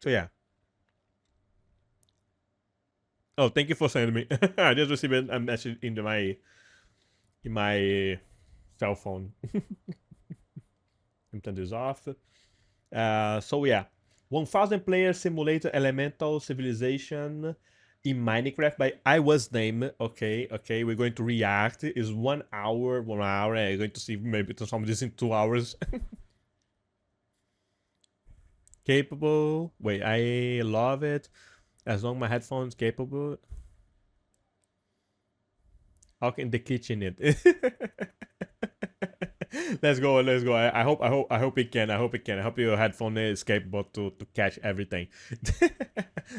So yeah. Oh, thank you for sending me. I just received a message into my cell phone. Turn this off. So yeah, 1000 player simulator elemental civilization in Minecraft by IHasName. Okay, we're going to react. Is 1 hour, 1 hour. I'm going to see maybe to some of this in 2 hours. Capable. Wait, I love it. As long as my headphones capable. How can the kitchen it? Let's go, let's go. I hope it can. I hope it can. I hope your headphone is capable to catch everything.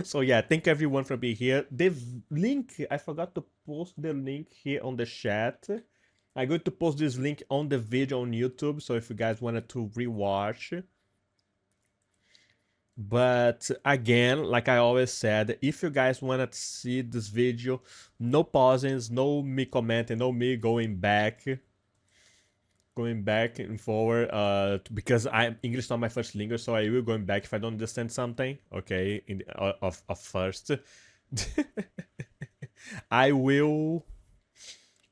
So yeah, thank everyone for being here. The link, I forgot to post the link here on the chat. I'm going to post this link on the video on YouTube. So if you guys wanted to rewatch. But again, like I always said, if you guys want to see this video, no pausings, no me commenting, no me going back and forward, because English is not my first language, so I will going back if I don't understand something. Okay, of first. I will.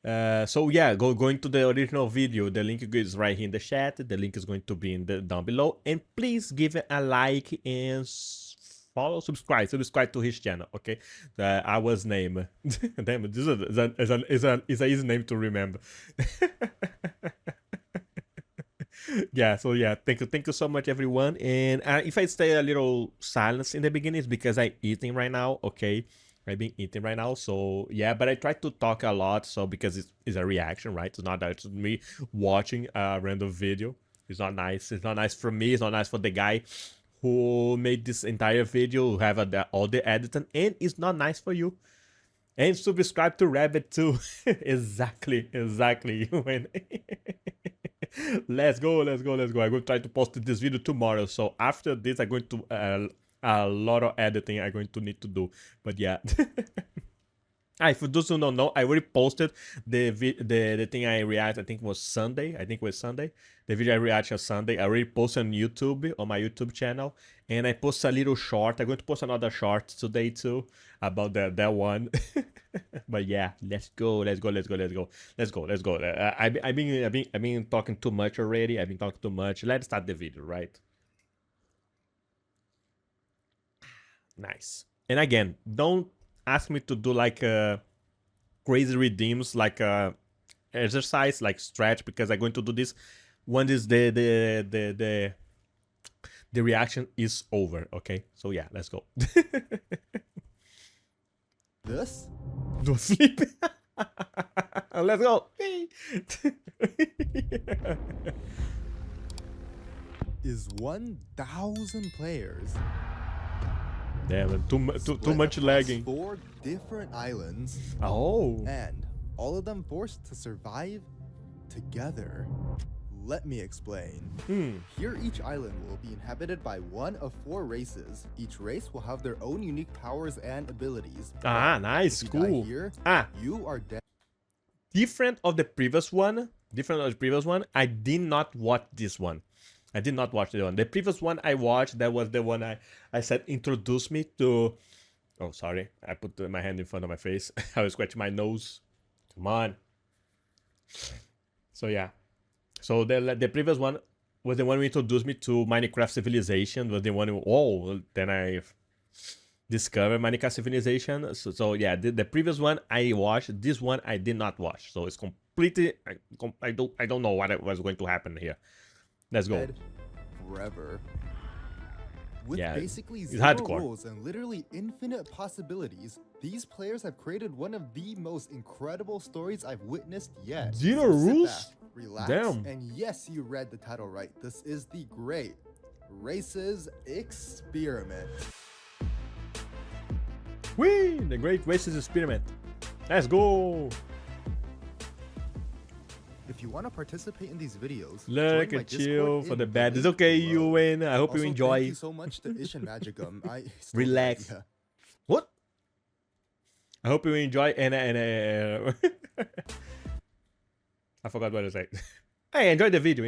So yeah, going to the original video. The link is right here in the chat. The link is going to be in the down below, and please give it a like and follow, subscribe to his channel. Okay, IHasName. Damn, this is an easy name to remember. Yeah, so yeah, thank you so much everyone. And if I stay a little silence in the beginning, it's because I'm eating right now. Okay, I've been eating right now, so yeah, but I try to talk a lot, so because it's a reaction, right? It's not that it's me watching a random video. It's not nice. It's not nice for me. It's not nice for the guy who made this entire video, who have all the editing, and it's not nice for you. And subscribe to Rabbit too. Exactly. When let's go. I'm going to try to post this video tomorrow. So after this, I'm going to a lot of editing I'm going to need to do. But yeah. If you those who don't know, I already posted the thing I react. I think it was Sunday. The video I react on Sunday. I already posted on YouTube on my YouTube channel, and I posted a little short. I'm going to post another short today too about that one. But yeah, let's go. I've been talking too much already. I've been talking too much. Let's start the video, right? Nice. And again, don't ask me to do like crazy redeems, like exercise, like stretch, because I'm going to do this when this the reaction is over. Okay, so yeah, let's go. This Do flip. Let's go. is 1,000 players. Damn, too split much across lagging. 4 different islands, Oh. and all of them forced to survive together. Let me explain. Here, each island will be inhabited by one of 4 races. Each race will have their own unique powers and abilities. Ah, nice, If you die cool. here, you are dead. Different of the previous one. I did not watch this one. I did not watch the one. The previous one I watched, that was the one I said introduced me to. Oh, sorry. I put my hand in front of my face. I was scratching my nose. Come on. So yeah. So the previous one was the one who introduced me to Minecraft Civilization. Was the one who, then I discovered Minecraft Civilization. So yeah, the previous one I watched. This one I did not watch. So it's completely. I don't know what was going to happen here. Let's go. Forever. With Yeah, basically it's 0 hardcore. rules and literally infinite possibilities, these players have created one of the most incredible stories I've witnessed yet. 0 So sit rules? back, relax, Damn. and yes, you read the title right. This is the Great Races Experiment. Whee! The Great Races Experiment. Let's go. If you want to participate in these videos, Look join my and chill Discord for in the bad. link It's okay, below. you win. I hope you Also, enjoy. Thank you so much to Ish and Magicum. I stole that Relax. idea. What? I hope you enjoy and I forgot what to say. Hey, enjoy the video.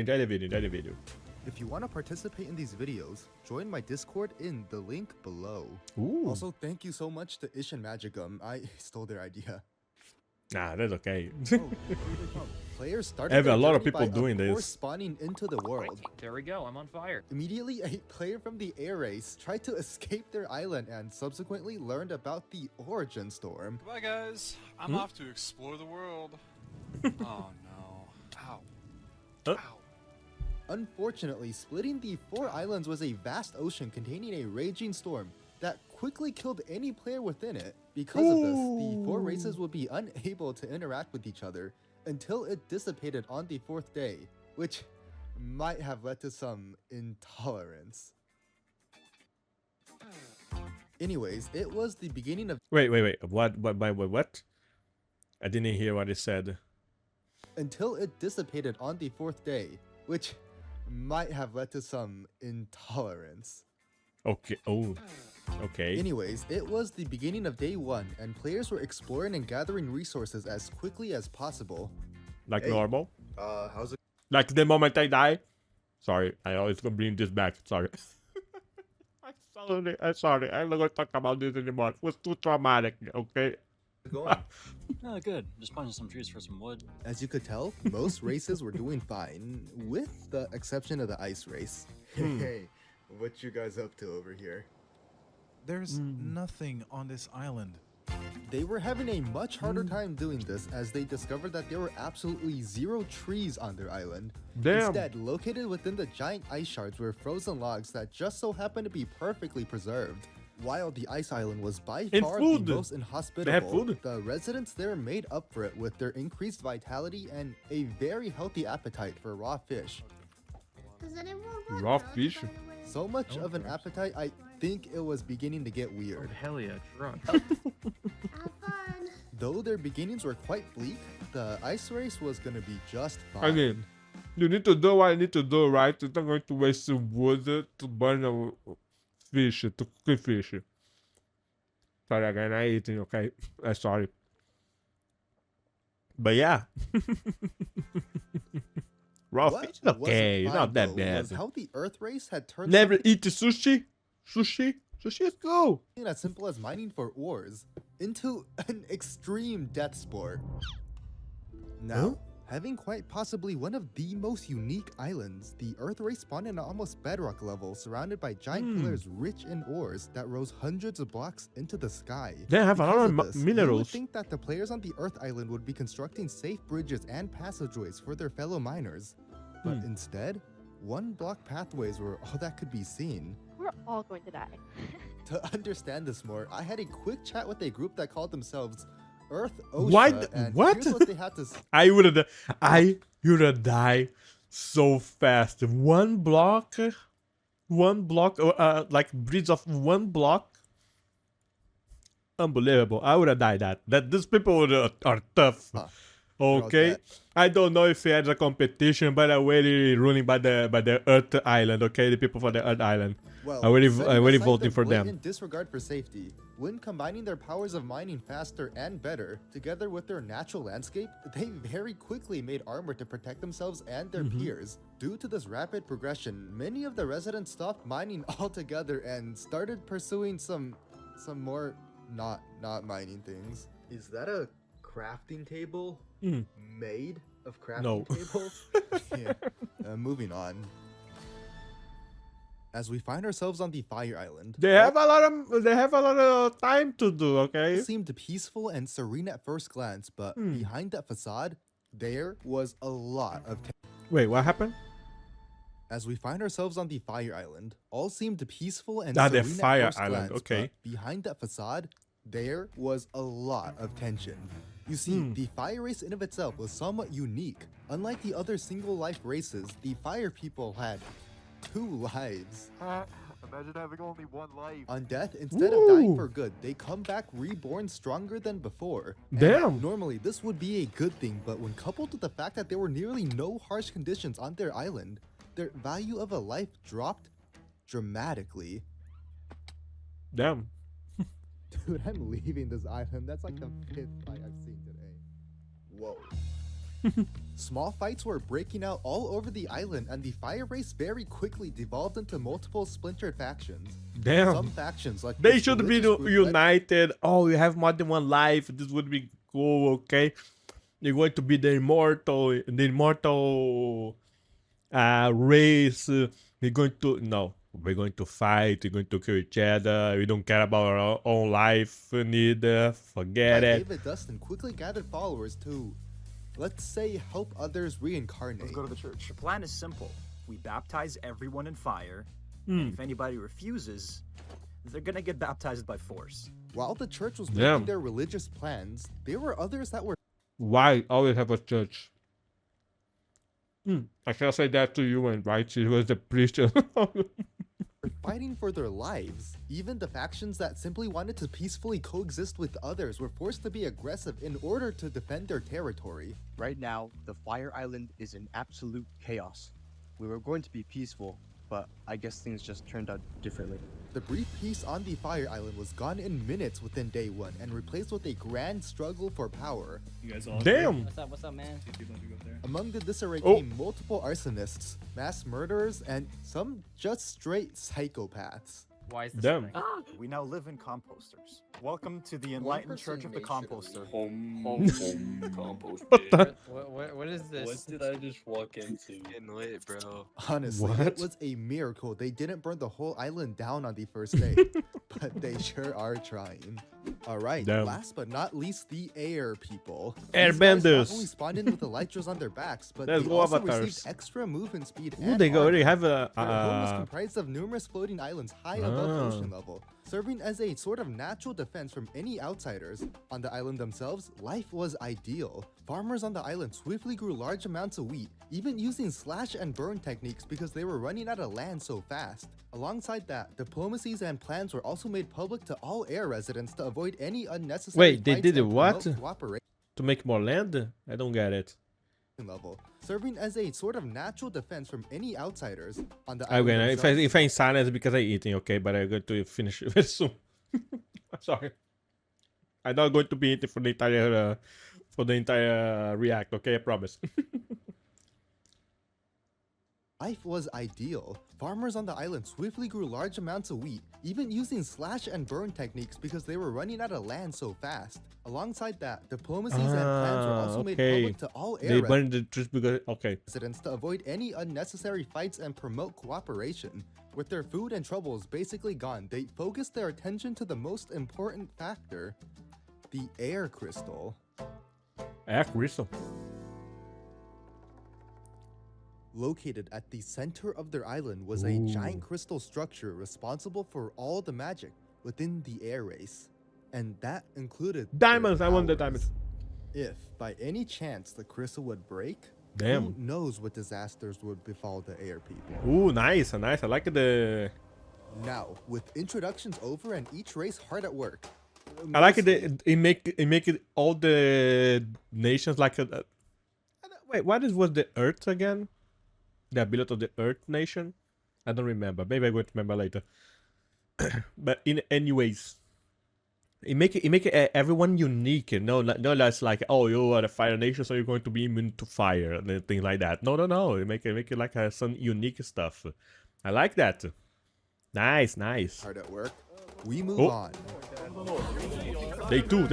If you want to participate in these videos, join my Discord in the link below. Ooh. Also, thank you so much to IHasName. I stole their idea. Nah, that's okay. Oh, here they come. Players started I have their a lot of journey people by, doing of course, this. spawning into the world. There we go, I'm on fire. Immediately, a player from the air race tried to escape their island and subsequently learned about the origin storm. Bye guys, I'm off to explore the world. Oh no. Ow. Oh. Ow. Unfortunately, splitting the 4 islands was a vast ocean containing a raging storm that quickly killed any player within it. Because of this, the 4 races would be unable to interact with each other until it dissipated on the 4th day, which might have led to some intolerance. Anyways, it was the beginning of Wait. What? I didn't hear what it said. until it dissipated on the 4th day, which might have led to some intolerance. Okay. Oh. Okay. Anyways, it was the beginning of day 1, and players were exploring and gathering resources as quickly as possible. Like Hey. normal. How's it? Like the moment I die. Sorry, I always gonna bring this back. Sorry. I'm sorry. I'm not gonna talk about this anymore. It was too traumatic. Okay. going? Oh, good. Just planting some trees for some wood. As you could tell, most races were doing fine, with the exception of the ice race. Hey, what you guys up to over here? There's nothing on this island. They were having a much harder time doing this as they discovered that there were absolutely 0 trees on their island. Damn. Instead, located within the giant ice shards were frozen logs that just so happened to be perfectly preserved. While the ice island was by And far food. the most inhospitable, They have food. the residents there made up for it with their increased vitality and a very healthy appetite for raw fish. Does anyone want Raw drugs, fish? by the way? So much of an appetite, I think it was beginning to get weird. Hell yeah, drugs. Have fun. Though their beginnings were quite bleak, the ice race was gonna be just fine. I mean, you need to do what I need to do, right? You're not going to waste some wood to burn a fish, to cook fish. Sorry again, I eating, okay? I'm sorry. But yeah. Raw What fish? Okay, wasn't it's fine, not that though, bad. was how the Earth race had turned Never eat sushi? Sushi? Sushi is cool. something as simple as mining for ores into an extreme death sport. Now, having quite possibly one of the most unique islands, the Earth race spawned in an almost bedrock level surrounded by giant pillars rich in ores that rose hundreds of blocks into the sky. They have a lot Because of of this, you would minerals. think that the players on the Earth island would be constructing safe bridges and passageways for their fellow miners. But instead, 1-block pathways were all that could be seen. We're all going to die. To understand this more, I had a quick chat with a group that called themselves Earth OSHA. Why and what? Here's what they had to say. I would die so fast. One block, like bridge of 1 block. Unbelievable. I would have died that. These people are tough. Huh. Okay, that. I don't know if it's a competition, but I'm really running by the Earth Island. Okay, the people for the Earth Island. Well, I'm really setting aside voting their for them. blatant disregard for safety, when combining their powers of mining faster and better, together with their natural landscape, they very quickly made armor to protect themselves and their peers. Due to this rapid progression, many of the residents stopped mining altogether and started pursuing some more not mining things. Is that a crafting table made of crafting No. tables? Yeah. Moving on. As we find ourselves on the Fire Island, They have a lot of time to do. all Okay. seemed peaceful and serene at first glance, but behind that facade, there was a lot of Wait, what happened? As we find ourselves on the Fire Island, all seemed peaceful and Ah, the serene Fire at first Island, glance, okay. but behind that facade, there was a lot of tension. You see, the fire race in of itself was somewhat unique. Unlike the other single life races, the fire people had 2 lives. Imagine having only 1 life. On death, instead of dying Ooh. for good, they come back reborn stronger than before. And Damn. normally, this would be a good thing, but when coupled with the fact that there were nearly no harsh conditions on their island, their value of a life dropped dramatically. Damn. Dude, I'm leaving this island. That's like the 5th fight I've seen today. Whoa. Small fights were breaking out all over the island, and the fire race very quickly devolved into multiple splintered factions. Damn. Some factions, like They this should be religious group led- united. Oh, you have more than one life. This would be cool, okay? You're going to be the immortal race. We're going to no. We're going to fight. We're going to kill each other. We don't care about our own life neither. Forget it. David Dustin quickly gathered followers to, let's say, help others reincarnate. Let's go to the church. The plan is simple. We baptize everyone in fire, and if anybody refuses, they're gonna get baptized by force. While the church was Damn. making their religious plans, there were others that were Why always have a church? I can't say that to you, and right? She was the priest. fighting for their lives. Even the factions that simply wanted to peacefully coexist with others were forced to be aggressive in order to defend their territory. Right now, the Fire Island is in absolute chaos. We were going to be peaceful, but I guess things just turned out differently. The brief peace on the Fire Island was gone in minutes within day one and replaced with a grand struggle for power. You guys all Damn. What's up, man? Among the disarray Oh. came multiple arsonists, mass murderers, and some just straight psychopaths. Why is this Damn. We now live in composters. Welcome to the Enlightened Church of the Composter. Compost. What the? What is this? What did I just walk into? Getting lit, bro. Honestly, What? it was a miracle they didn't burn the whole island down on the first day, but they sure are trying. Alright, Damn. last but not least, the air people. These guys Airbenders. not only spawned in with elytras on their backs, but Let's they go, also avatars. received extra movement speed Ooh, and they already armor. have a. Their home was comprised of numerous floating islands high above Ah. ocean level, serving as a sort of natural defense from any outsiders. On the island themselves, life was ideal. Farmers on the island swiftly grew large amounts of wheat, even using slash and burn techniques because they were running out of land so fast. Alongside that, diplomacies and plans were also made public to all air residents to avoid any unnecessary Wait, they fights did and what? promote cooperation To make more land? I don't get it. level, serving as a sort of natural defense from any outsiders. On the Okay, island if themselves, I'm silent, it's because I'm eating, okay? But I'm going to finish very soon. I'm sorry. I'm not going to be eating for the entire react, okay? I promise. life was ideal. Farmers on the island swiftly grew large amounts of wheat, even using slash and burn techniques because they were running out of land so fast. Alongside that, diplomacies and plans were also made okay. public to all They air burned the trees because okay. residents to avoid any unnecessary fights and promote cooperation. With their food and troubles basically gone, they focused their attention to the most important factor, the air crystal. Crystal. Located at the center of their island was a giant crystal structure responsible for all the magic within the air race. And that included their Diamonds! I want the powers. diamonds. If by any chance the crystal would break, Damn. who knows what disasters would befall the air people. Ooh, nice, nice. I like the. Now, with introductions over and each race hard at work. I like it. It make it all the nations like a. Wait, what was the Earth again? The ability of the Earth nation? I don't remember. Maybe I'm going to remember later. But anyways, it make it everyone unique. No less like, oh, you are the fire nation, so you're going to be immune to fire and things like that. No. It make it like some unique stuff. I like that. Nice. Hard at work. We move Oh. on. They too.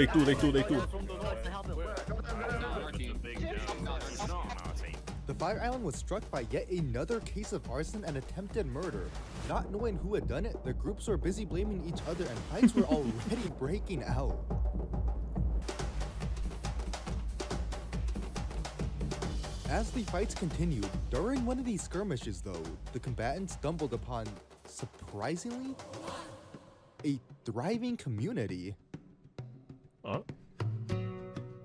The Fire Island was struck by yet another case of arson and attempted murder. Not knowing who had done it, the groups were busy blaming each other and fights were already breaking out. As the fights continued, during one of these skirmishes though, the combatants stumbled upon, surprisingly, a thriving community. Huh?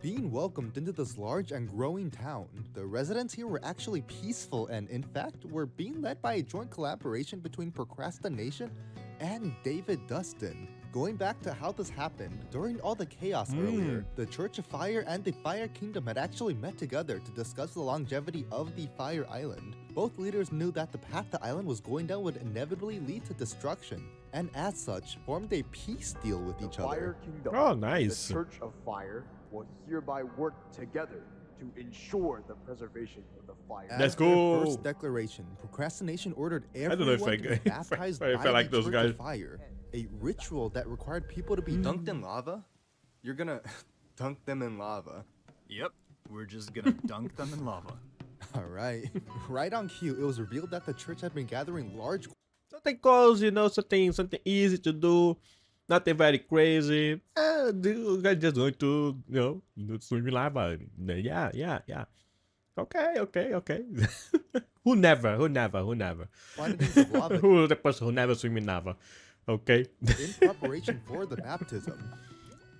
Being welcomed into this large and growing town, the residents here were actually peaceful and, in fact, were being led by a joint collaboration between Procrastination and David Dustin. Going back to how this happened, during all the chaos earlier, the Church of Fire and the Fire Kingdom had actually met together to discuss the longevity of the Fire Island. Both leaders knew that the path the island was going down would inevitably lead to destruction, and as such, formed a peace deal with each other. Fire Kingdom. Oh, nice. The Church of Fire will hereby work together to ensure the preservation of the fire. As Let's their go. first declaration, procrastination ordered don't know if everyone I- to be baptized if I by like the those Church guys. of Fire, a ritual that required people to be dunked in lava. You're gonna dunk them in lava. Yep, we're just gonna dunk them in lava. All right. Right on cue, it was revealed that the church had been gathering large Something close, you know, something easy to do, nothing very crazy. You guys just going to, you know, swim in lava. Yeah. Okay. Who never? quantities of lava Who the person who never swim in lava? Okay. in preparation for the baptism.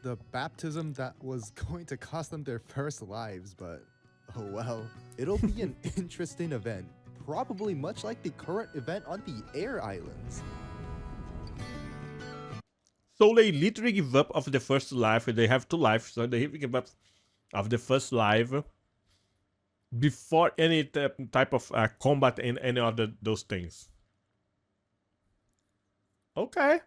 The baptism that was going to cost them their first lives, but oh well. It'll be an interesting event, probably much like the current event on the Air Islands. So they literally give up of the first life. They have 2 lives, so they give up of the first life before any type of combat and any other those things. Okay.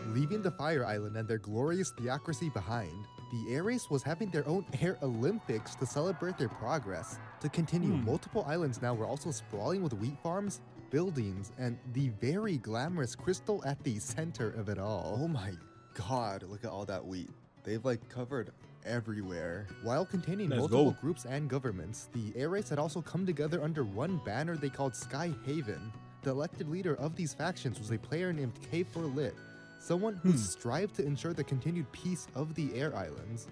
Leaving the Fire Island and their glorious theocracy behind, the Air Race was having their own Air Olympics to celebrate their progress. To continue, multiple islands now were also sprawling with wheat farms, buildings, and the very glamorous crystal at the center of it all. Oh my god, look at all that wheat. They've like covered everywhere. While containing Let's multiple go. groups and governments, the Air Race had also come together under one banner they called Sky Haven. The elected leader of these factions was a player named K4Lit, someone who strived to ensure the continued peace of the Air Islands.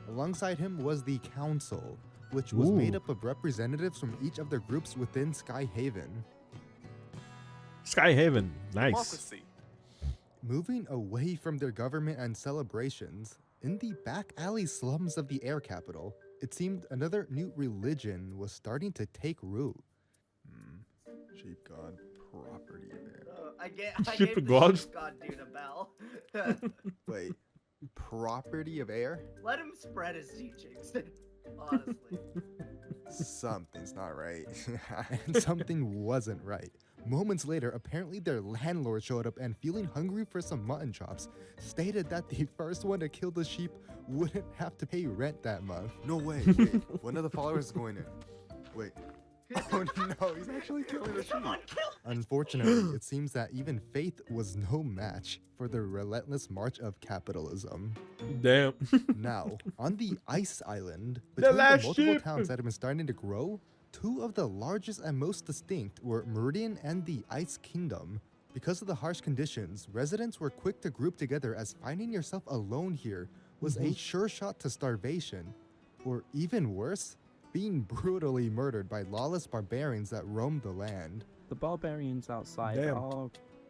Alongside him was the Council, which was made up of representatives from each of their groups within Sky Haven. Sky Haven, nice. Democracy. Moving away from their government and celebrations, in the back alley slums of the Air Capital, it seemed another new religion was starting to take root. Sheep god, property of Air. I Ship gave the God. sheep god dude a bell. Wait, property of Air? Let him spread his teachings. Honestly. Something's not right. And something wasn't right. Moments later, apparently their landlord showed up and, feeling hungry for some mutton chops, stated that the first one to kill the sheep wouldn't have to pay rent that month. No way, wait. One of the followers is going in. Wait. Oh no, he's actually killing the sheep. Someone kill Unfortunately, it seems that even faith was no match for the relentless march of capitalism. Damn. Now, on the Ice Island, The between the last multiple ship. towns that have been starting to grow, 2 of the largest and most distinct were Meridian and the Ice Kingdom. Because of the harsh conditions, residents were quick to group together, as finding yourself alone here was a sure shot to starvation, or even worse, being brutally murdered by lawless barbarians that roamed the land. The barbarians outside Damn. are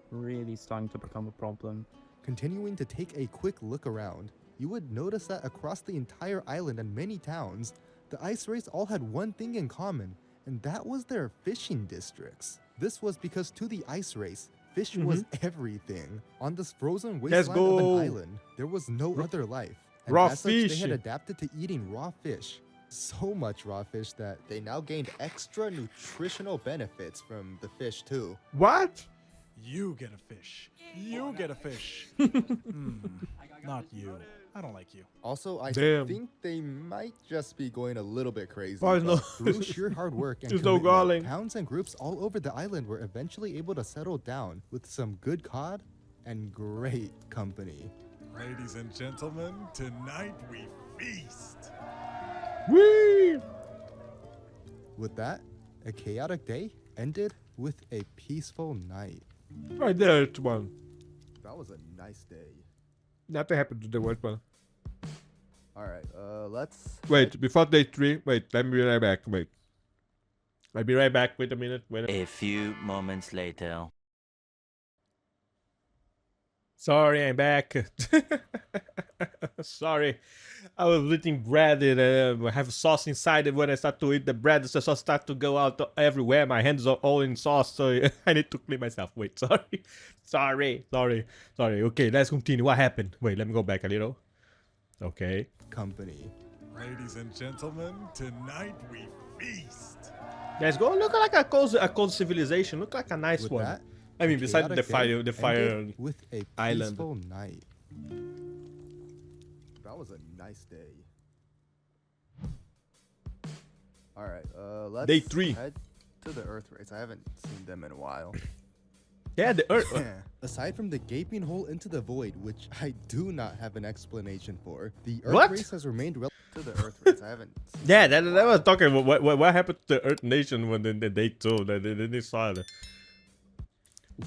really starting to become a problem. Continuing to take a quick look around, you would notice that across the entire island and many towns, the Ice Race all had one thing in common, and that was their fishing districts. This was because to the Ice Race, fish was everything. On this frozen Let's wasteland of go. an island, there was no other life. And Raw as such, they fish. had adapted to eating raw fish. So much raw fish that they now gained extra nutritional benefits from the fish too. What? You get a fish. You get a fish. Not you. I don't like you. Also, I Damn. think they might just be going a little bit crazy. Why but no- through sheer hard work and There's no commitment, galling. towns and groups all over the island were eventually able to settle down with some good cod and great company. Ladies and gentlemen, tonight we feast. Whee! With that, a chaotic day ended with a peaceful night. Right there, it's one. That was a nice day. Nothing happened to the worst one. All right, let's. Wait, before day 3, wait, let me be right back. Wait. I'll be right back. Wait a minute. Wait. A few moments later. Sorry, I'm back. Sorry. I was eating bread and have sauce inside it. When I start to eat the bread, the sauce start to go out everywhere. My hands are all in sauce, so I need to clean myself. Wait, sorry. Sorry. Okay, let's continue. What happened? Wait, let me go back a little. Okay. Company. Ladies and gentlemen, tonight we feast. Let's go. Look like a cold civilization. Look like a nice With one. that, I mean, a besides the chaotic day fire ended with a island. peaceful night. That was a nice day. All right, let's Day 3. head to the Earth race. I haven't seen them in a while. Yeah, the Earth. Aside from the gaping hole into the void, which I do not have an explanation for, the Earth What? race has remained to the Earth race. I haven't. Yeah, that was talking about what happened to the Earth Nation when the Day 2. They saw it.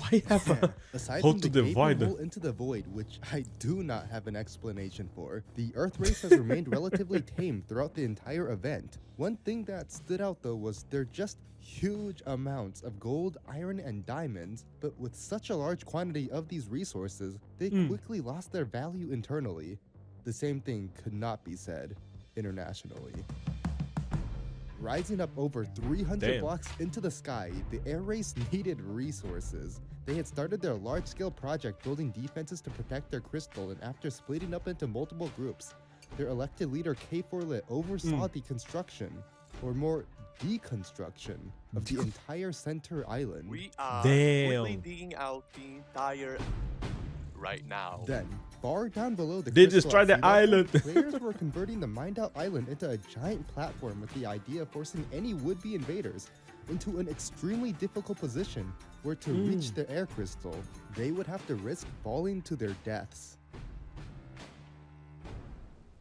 Why have a Aside hole from to the the gaping void? hole into the void, which I do not have an explanation for, the Earth race has remained relatively tame throughout the entire event. One thing that stood out though was their just huge amounts of gold, iron, and diamonds, but with such a large quantity of these resources, they quickly lost their value internally. The same thing could not be said internationally. Rising up over 300 blocks into the sky, the air race needed resources. They had started their large-scale project building defenses to protect their crystal, and after splitting up into multiple groups, their elected leader K4Lit oversaw the construction, or more deconstruction, of the entire center island. We are quickly digging out the entire right now. Then, far down below the They crystal destroyed at the sea level, island. players were converting the mined out island into a giant platform with the idea of forcing any would-be invaders into an extremely difficult position where to reach the air crystal, they would have to risk falling to their deaths.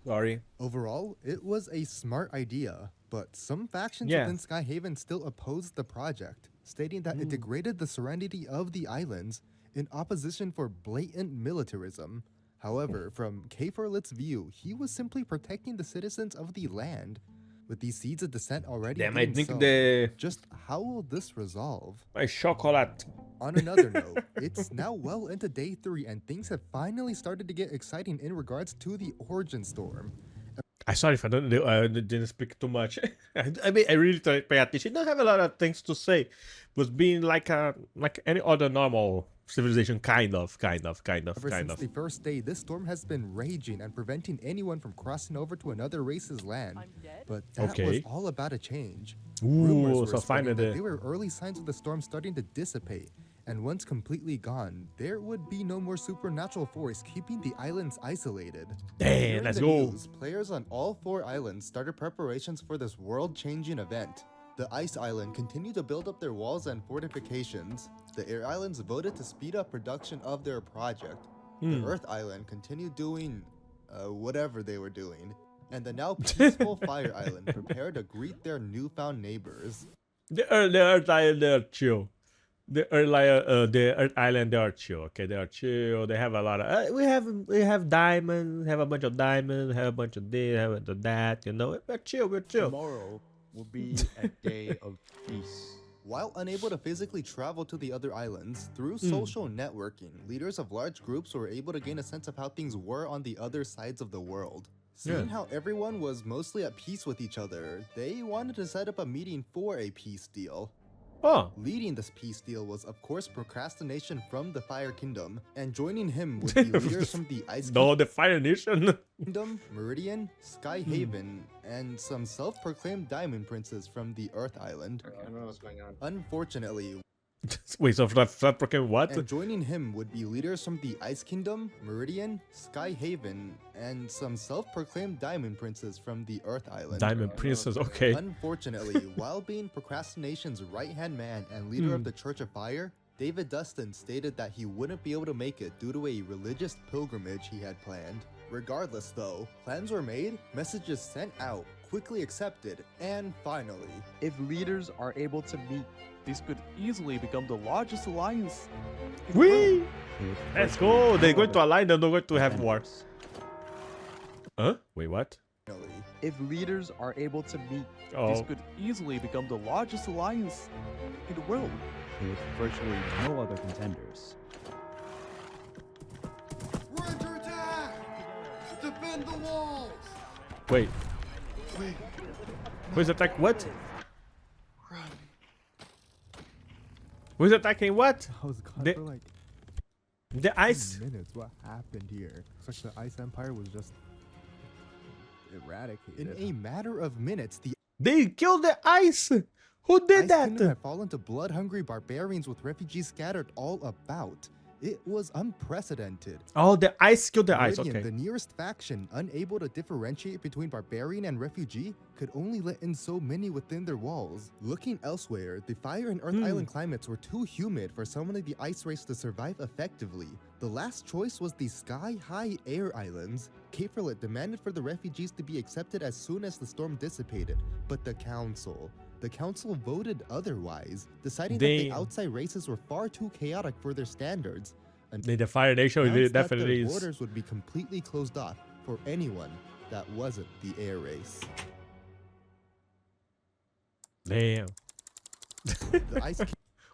Sorry. Overall, it was a smart idea, but some factions Yeah. within Skyhaven still opposed the project, stating that it degraded the serenity of the islands in opposition for blatant militarism. However, from K4Lit's view, he was simply protecting the citizens of the land. With these seeds of dissent already Damn, I being think sown, the just how will this resolve? my chocolate. On another note, it's now well into day 3 and things have finally started to get exciting in regards to the Origin Storm. I sorry if I didn't speak too much. I mean, I really try to pay attention. I don't have a lot of things to say. Was being like any other normal civilization, kind of. Ever since the first day, this storm has been raging and preventing anyone from crossing over to another race's land. But that was all about to change. Rumors were so spreading that finally there were early signs of the storm starting to dissipate, and once completely gone, there would be no more supernatural force keeping the islands isolated. Damn, During let's the go. news, players on all 4 islands started preparations for this world-changing event. The Ice Island continued to build up their walls and fortifications. The Air Islands voted to speed up production of their project. The Earth Island continued doing whatever they were doing. And the now peaceful Fire Island prepared to greet their newfound neighbors. The Earth Island, they are chill. The Earth Island, they are chill. Okay, they are chill. They have a lot of. We have diamonds. We have a bunch of diamonds. Have a bunch of this. Have a bunch of that. You know, we're chill. We're chill. Tomorrow will be a day of peace. While unable to physically travel to the other islands, through social networking, leaders of large groups were able to gain a sense of how things were on the other sides of the world. Seeing how everyone was mostly at peace with each other, they wanted to set up a meeting for a peace deal. Leading this peace deal was, of course, Procrastination from the Fire Kingdom, and joining him would be leaders from the Ice the Fire Nation. Kingdom, Meridian, Skyhaven, and some self-proclaimed diamond princes from the Earth Island. I don't know what's going on. Unfortunately, Wait, so that proclaim what? and joining him would be leaders from the Ice Kingdom, Meridian, Skyhaven, and some self-proclaimed diamond princes from the Earth Island. Diamond Princess, okay. Unfortunately, while being Procrastination's right-hand man and leader of the Church of Fire, David Dustin stated that he wouldn't be able to make it due to a religious pilgrimage he had planned. Regardless though, plans were made, messages sent out, quickly accepted, and finally, If leaders are able to meet, this could easily become the largest alliance. Whee! Let's go. They're going to align. They're not going to have wars. Huh? Wait, what? If leaders are able to meet, Oh. this could easily become the largest alliance in the world. With virtually no other contenders. we're under attack! Defend the walls! Wait. Who's attacking what? Who's attacking what? I was gone The- for like The ice. minutes. What happened here? Looks like the Ice Empire was just eradicated. In a matter of minutes, the They killed the ice. Who did Ice that? Kingdom had fallen to blood-hungry barbarians with refugees scattered all about. It was unprecedented. Oh, the ice killed the ice. Meridian, Okay. the nearest faction, unable to differentiate between barbarian and refugee, could only let in so many within their walls. Looking elsewhere, the Fire and Earth Island climates were too humid for someone of the ice race to survive effectively. The last choice was the sky-high air islands. Kefirlit demanded for the refugees to be accepted as soon as the storm dissipated, but the council voted otherwise, deciding that the outside races were far too chaotic for their standards. And The Fire Nation announced that definitely their is. borders would be completely closed off for anyone that wasn't the air race. Damn. The ice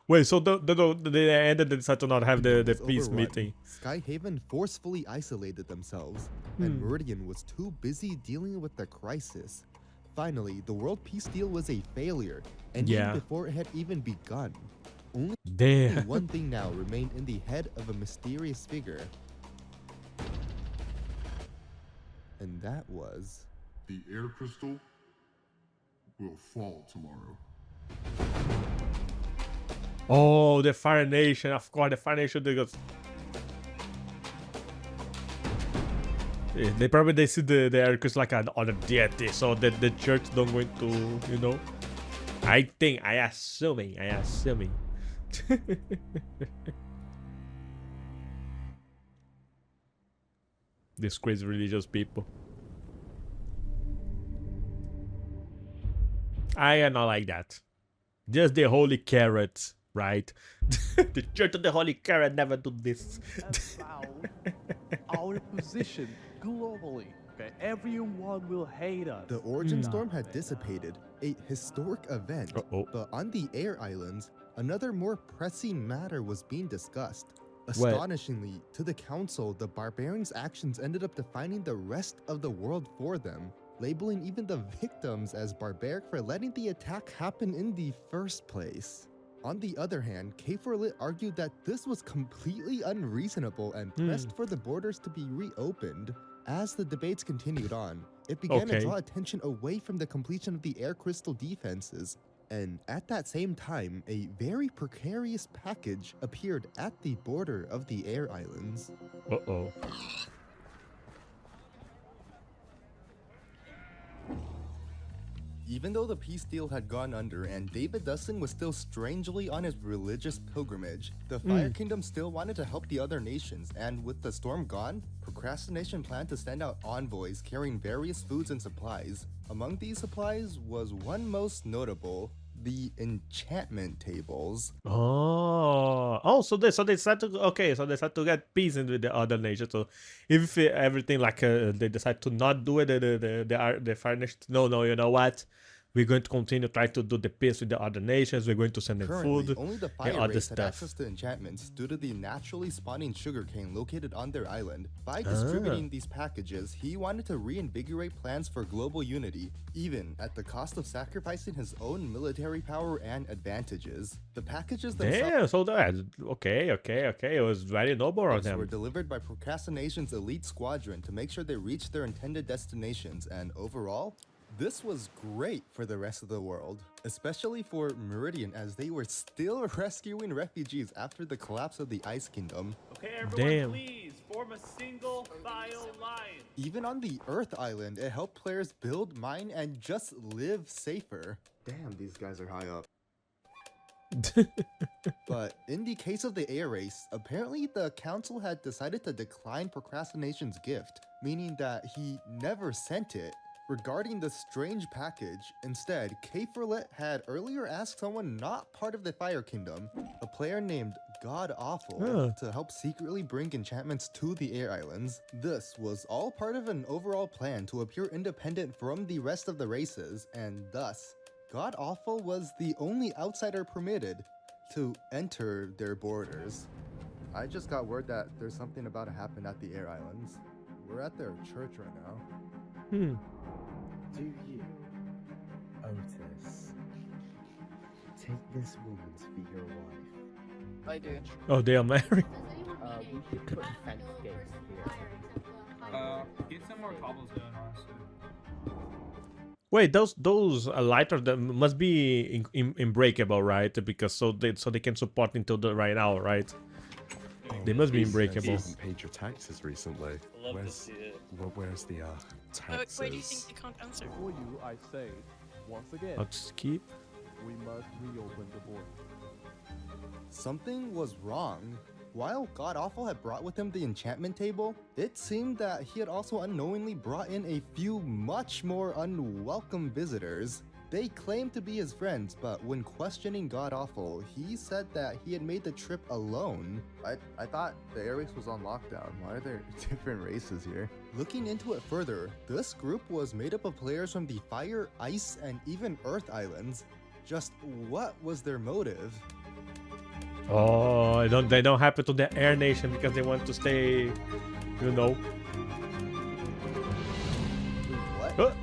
Wait, so they ended and decided to not have the was peace overrun. meeting. Skyhaven forcefully isolated themselves, and Meridian was too busy dealing with the crisis. Finally, the world peace deal was a failure, ending before it had even begun. Only one thing now remained in the head of a mysterious figure. And that was... The air crystal will fall tomorrow. Oh, the Fire Nation. Of course, the Fire Nation. They probably see the air crystal like an other deity, so that the church don't going to, you know. I assuming. These crazy religious people. I am not like that. Just the holy carrot, right? The Church of the Holy Carrot never do this. Our position globally. Okay, everyone will hate us. The origin storm had dissipated, a historic event. But on the air islands, another more pressing matter was being discussed. Astonishingly, to the council, the barbarians' actions ended up defining the rest of the world for them, labeling even the victims as barbaric for letting the attack happen in the first place. On the other hand, Kefirlit argued that this was completely unreasonable and pressed for the borders to be reopened. As the debates continued on, it began to draw attention away from the completion of the air crystal defenses. And at that same time, a very precarious package appeared at the border of the air islands. Even though the peace deal had gone under and David Dustin was still strangely on his religious pilgrimage, the Fire Kingdom still wanted to help the other nations, and with the storm gone, Procrastination planned to send out envoys carrying various foods and supplies. Among these supplies was one most notable, the enchantment tables. So they decide to get peace in with the other nations. So if everything they decide to not do it, the Fire Nation, no, you know what? We're going to continue trying to do the peace with the other nations. We're going to send them food Only the Fire and other race had stuff. access to enchantments due to the naturally spawning sugarcane located on their island. By distributing these packages, he wanted to reinvigorate plans for global unity, even at the cost of sacrificing his own military power and advantages. The packages themselves Okay. It was very noble of them. were delivered by Procrastination's elite squadron to make sure they reached their intended destinations, and overall, this was great for the rest of the world, especially for Meridian, as they were still rescuing refugees after the collapse of the Ice Kingdom. Okay, everyone, please form a single file line. Even on the Earth Island, it helped players build, mine, and just live safer. Damn, these guys are high up. But in the case of the air race, apparently the council had decided to decline Procrastination's gift, meaning that he never sent it. Regarding the strange package, instead, Kefirlit had earlier asked someone not part of the Fire Kingdom, a player named God Awful, to help secretly bring enchantments to the Air Islands. This was all part of an overall plan to appear independent from the rest of the races, and thus, God Awful was the only outsider permitted to enter their borders. I just got word that there's something about to happen at the Air Islands. We're at their church right now. Do you, Otis, take this woman to be your wife? I do. Oh, they are married. We should put fence gates here. Get some more cobblestone, honestly. Wait, those lighters that must be unbreakable, right? Because so they can support until the right now, right? They must be Peace. unbreakable. Peace. haven't paid your taxes recently. I love to Where's see it. where's the taxes? Where do you think they can't answer? For you, I say, once again, I'll just keep. we must reopen the board. Something was wrong. While God Awful had brought with him the enchantment table, it seemed that he had also unknowingly brought in a few much more unwelcome visitors. They claimed to be his friends, but when questioning God Awful, he said that he had made the trip alone. I thought the air race was on lockdown. Why are there different races here? Looking into it further, this group was made up of players from the Fire, Ice, and even Earth Islands. Just what was their motive? Oh, they don't happen to the Air Nation because they want to stay, you know. What?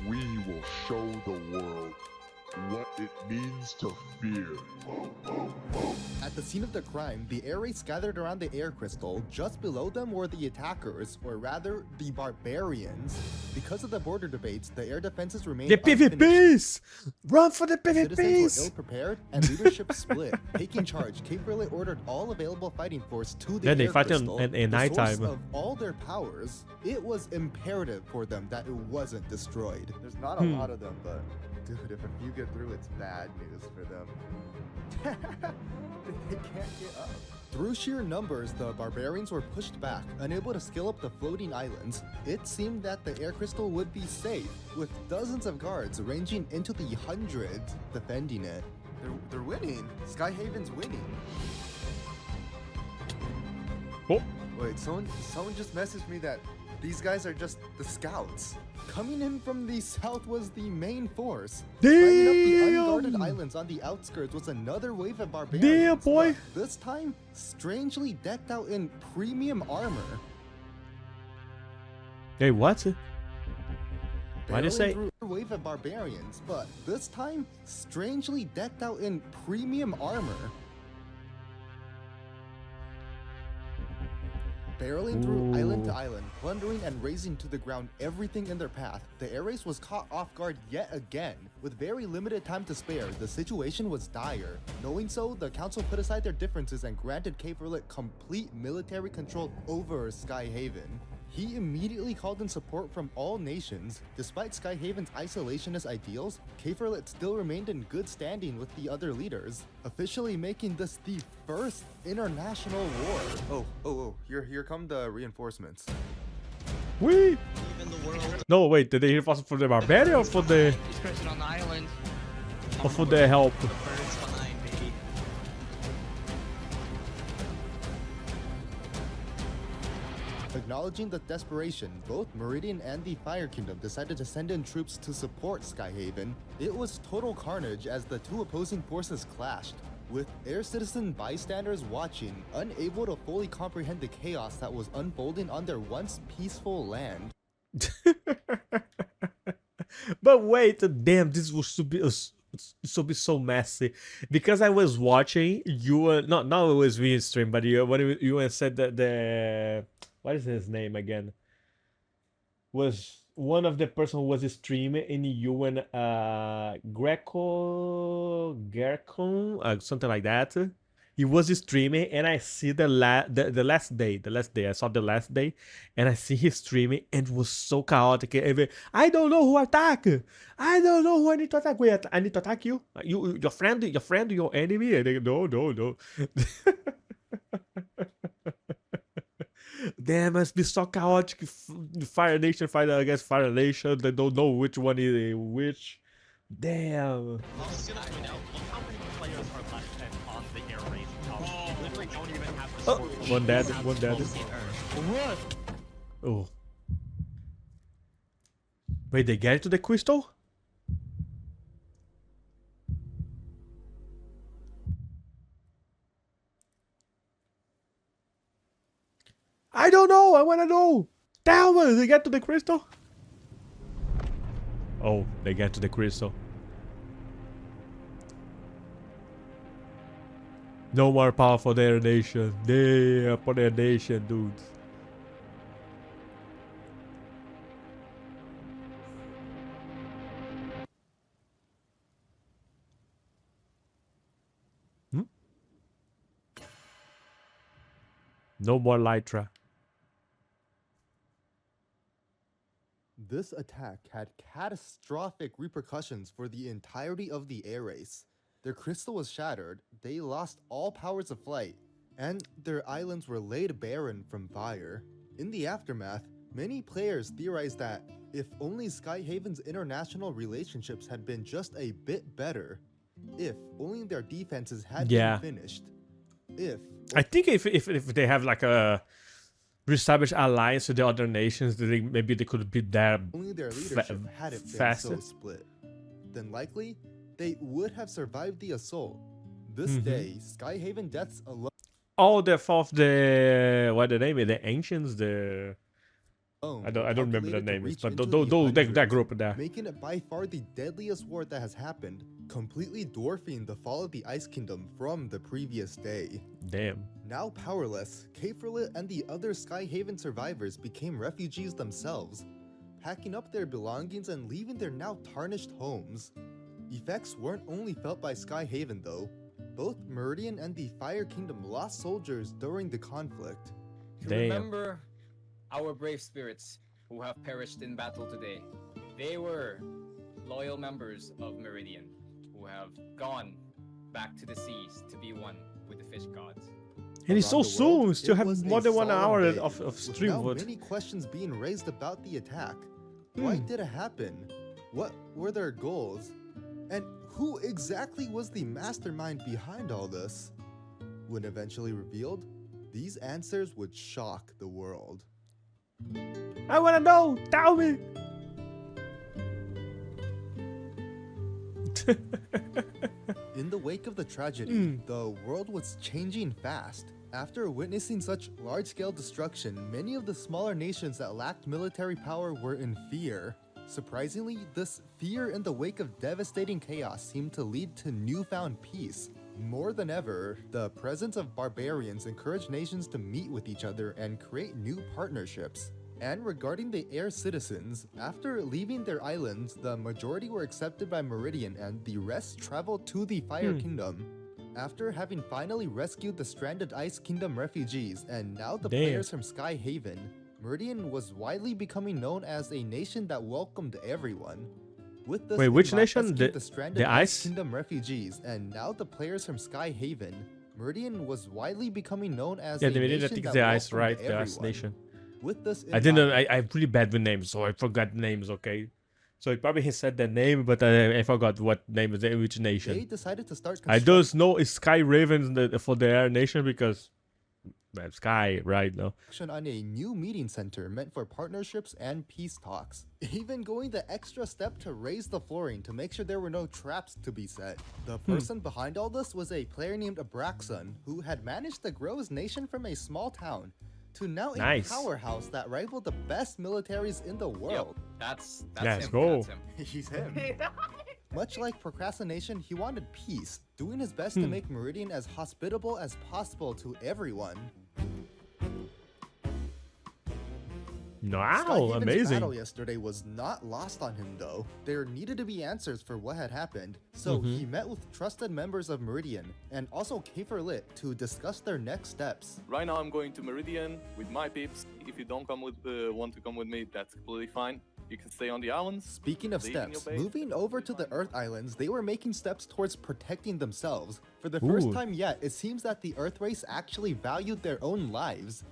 We will show the world what it means to fear. At the scene of the crime, the air race gathered around the air crystal. Just below them were the attackers, or rather, the barbarians. Because of the border debates, the air defenses remained The PvPs! Run for the Citizens were PvPs! ill-prepared, and leadership split. Taking charge, Cape Verde ordered all available fighting force to the Then they air fight crystal, at the nighttime. source of all their powers. It was imperative for them that it wasn't destroyed. There's not a lot of them, but dude, if a few get through, it's bad news for them. They can't get up. Through sheer numbers, the barbarians were pushed back, unable to scale up the floating islands. It seemed that the air crystal would be safe, with dozens of guards ranging into the hundreds defending it. They're winning. Skyhaven's winning. Oh. Wait, someone just messaged me that these guys are just the scouts. Coming in from the south was the main force. Lining up the unguarded islands on the outskirts was another wave of barbarians. Damn, boy. But this time, strangely decked out in premium armor. Hey, what? Why'd you Barreling say? through a wave of barbarians, but this time, strangely decked out in premium armor. Barreling through island to island, plundering and razing to the ground everything in their path, the air race was caught off guard yet again. With very limited time to spare, the situation was dire. Knowing so, the council put aside their differences and granted Cape Verde complete military control over Skyhaven. He immediately called in support from all nations. Despite Skyhaven's isolationist ideals, Cape Verde still remained in good standing with the other leaders, officially making this the first international war. Oh, here come the reinforcements. Wee! No, wait, did they reinforce for the barbarian or for the... This person on the island. Or for the help? Acknowledging the desperation, both Meridian and the Fire Kingdom decided to send in troops to support Skyhaven. It was total carnage as the two opposing forces clashed, with air citizen bystanders watching, unable to fully comprehend the chaos that was unfolding on their once peaceful land. But wait, damn, this was to be so messy because I was watching you. Not it was via stream, but when you said that the what is his name again? Was one of the person who was streaming in UN Gercon, something like that. He was streaming and I see the last day. I saw the last day and I see his streaming and it was so chaotic. I don't know who attack. I don't know who I need to attack. Wait, I need to attack you? Your friend, your enemy? And they, no. Damn, must be so chaotic. Fire Nation fight against Fire Nation. They don't know which one is which. Damn. Oh, one dead. Oh. Wait, they get to the crystal? I don't know. I want to know. Damn, they get to the crystal? Oh, they get to the crystal. No more power for their nation. Damn, for their nation, dudes. No more Lytra. This attack had catastrophic repercussions for the entirety of the air race. Their crystal was shattered, they lost all powers of flight, and their islands were laid barren from fire. In the aftermath, many players theorized that if only Skyhaven's international relationships had been just a bit better, if only their defenses had been finished, I think if they have like a reestablished alliance with the other nations, maybe they could be there only their leadership hadn't been faster. so split, then likely they would have survived the assault. This day, Skyhaven deaths alone. Oh, the fourth, the what the name is? The ancients, the I don't remember the names, but that group there. Making it by far the deadliest war that has happened, completely dwarfing the fall of the Ice Kingdom from the previous day. Damn. Now powerless, Kefirlit and the other Skyhaven survivors became refugees themselves, packing up their belongings and leaving their now tarnished homes. Effects weren't only felt by Skyhaven though. Both Meridian and the Fire Kingdom lost soldiers during the conflict. Remember our brave spirits who have perished in battle today. They were loyal members of Meridian who have gone back to the seas to be one with the fish gods. And it's so soon. We still have more than 1 hour of stream. With now many questions being raised about the attack. Why did it happen? What were their goals? And who exactly was the mastermind behind all this? When eventually revealed, these answers would shock the world. I wanna know! Tell me! In the wake of the tragedy, the world was changing fast. After witnessing such large-scale destruction, many of the smaller nations that lacked military power were in fear. Surprisingly, this fear in the wake of devastating chaos seemed to lead to newfound peace. More than ever, the presence of barbarians encouraged nations to meet with each other and create new partnerships. And regarding the air citizens, after leaving their islands, the majority were accepted by Meridian and the rest traveled to the Fire Kingdom. After having finally rescued the stranded Ice Kingdom refugees and now the players from Skyhaven, Meridian was widely becoming known as a nation that welcomed everyone. With this which nation? the stranded the Ice Kingdom refugees and now the players from Skyhaven, Meridian was widely becoming known as a Meridian, nation I think that it's the Ice, welcomed right? The Ice everyone. nation. With this I didn't. I'm pretty bad with names, so I forgot names. Okay, so he probably said the name, but I forgot what name is it, which nation. They decided to start I just know it's Sky Ravens for the Air Nation because Sky, right? No. On a new meeting center meant for partnerships and peace talks. Even going the extra step to raise the flooring to make sure there were no traps to be set. The person behind all this was a player named Abraxon, who had managed to grow his nation from a small town to now a powerhouse that rivaled the best militaries in the world. That's Let's him. go. That's him. He's him. Much like procrastination, he wanted peace, doing his best to make Meridian as hospitable as possible to everyone. Wow, Skyhaven's amazing. battle yesterday was not lost on him though. There needed to be answers for what had happened, so he met with trusted members of Meridian and also Kefirlit to discuss their next steps. Right now I'm going to Meridian with my peeps. If you don't want to come with me, that's completely fine. You can stay on the islands. Speaking of live in your steps, base. moving over to the Earth Islands, they were making steps towards protecting themselves. For the first time yet, it seems that the Earth race actually valued their own lives.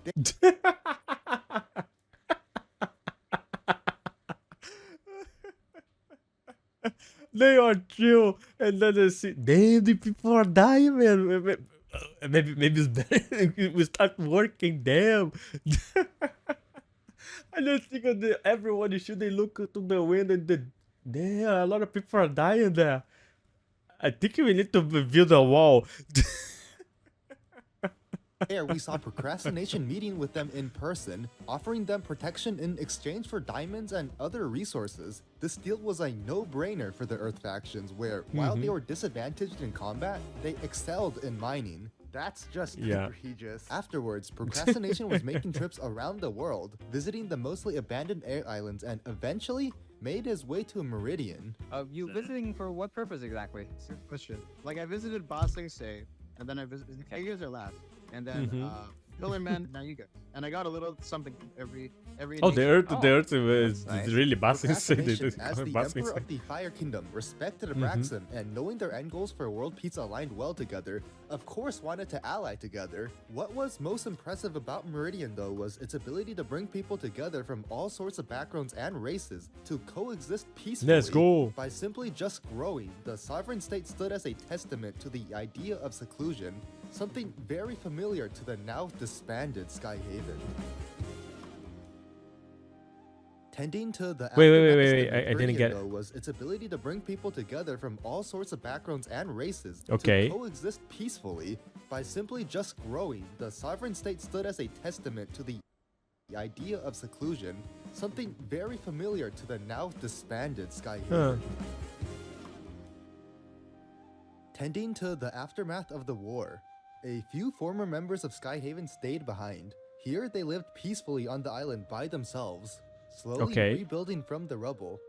They are chill, and then they see, damn, the people are dying, man. Maybe it's better we start working. Damn. I just think of everyone should they look to the wind and damn, a lot of people are dying there. I think we need to build a wall. There, we saw procrastination meeting with them in person, offering them protection in exchange for diamonds and other resources. This deal was a no-brainer for the Earth factions, where while they were disadvantaged in combat, they excelled in mining. That's just Yeah. egregious. Afterwards, procrastination was making trips around the world, visiting the mostly abandoned air islands, and eventually made his way to Meridian. You visiting for what purpose exactly? Question. Like I visited Ba Sing Se, and then I visited. You guys are last. And then Pillar Man, now you go. And I got a little something every. Oh, the nation. Earth is nice. really busting. Procrastination, as the Emperor of the Fire Kingdom, respected Abraxan, and knowing their end goals for world peace aligned well together, of course wanted to ally together. What was most impressive about Meridian, though, was its ability to bring people together from all sorts of backgrounds and races to coexist peacefully. Let's go. By simply just growing, the sovereign state stood as a testament to the idea of seclusion, something very familiar to the now disbanded Skyhaven. Tending to the Wait, I didn't get it. Though, was its ability to bring people together from all sorts of backgrounds and races Okay. to coexist peacefully. By simply just growing, the sovereign state stood as a testament to the idea of seclusion, something very familiar to the now disbanded Skyhaven. Tending to the aftermath of the war, a few former members of Skyhaven stayed behind. Here they lived peacefully on the island by themselves, slowly rebuilding from the rubble.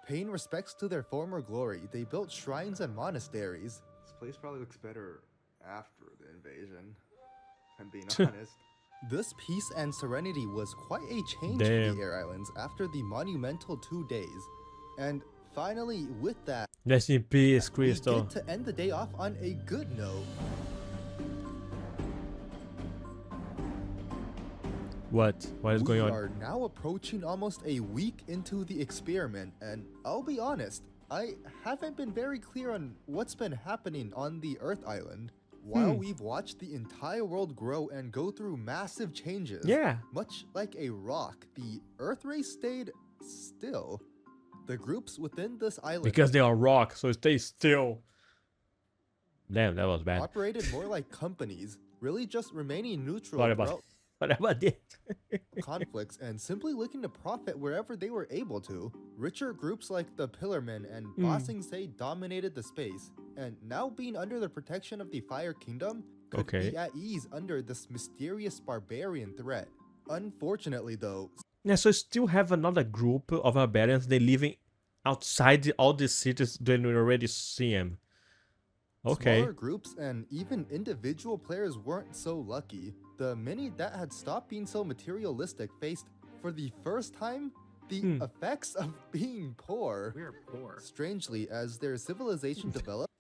Paying respects to their former glory, they built shrines and monasteries. This place probably looks better after the invasion, if I'm being honest. This peace and serenity was quite a change for the Air Islands after the monumental 2 days. And finally, with that, Rest in peace, we Crystal. get to end the day off on a good note. What is going on? We are now approaching almost a week into the experiment, and I'll be honest, I haven't been very clear on what's been happening on the Earth Island. While we've watched the entire world grow and go through massive changes, much like a rock, the Earth race stayed still. The groups within this island, Because they are rock, so stay still. Damn, that was bad. operated more like companies, really just remaining neutral What about this? conflicts and simply looking to profit wherever they were able to. Richer groups like the Pillarmen and Bossing Say dominated the space, and now being under the protection of the Fire Kingdom, could be at ease under this mysterious barbarian threat. Unfortunately, though, Yeah, so still have another group of barbarians. They living outside all these cities. Then we already see them. Okay. smaller groups and even individual players weren't so lucky. The many that had stopped being so materialistic faced, for the first time, the effects of being poor. We're poor. Strangely, as their civilization developed,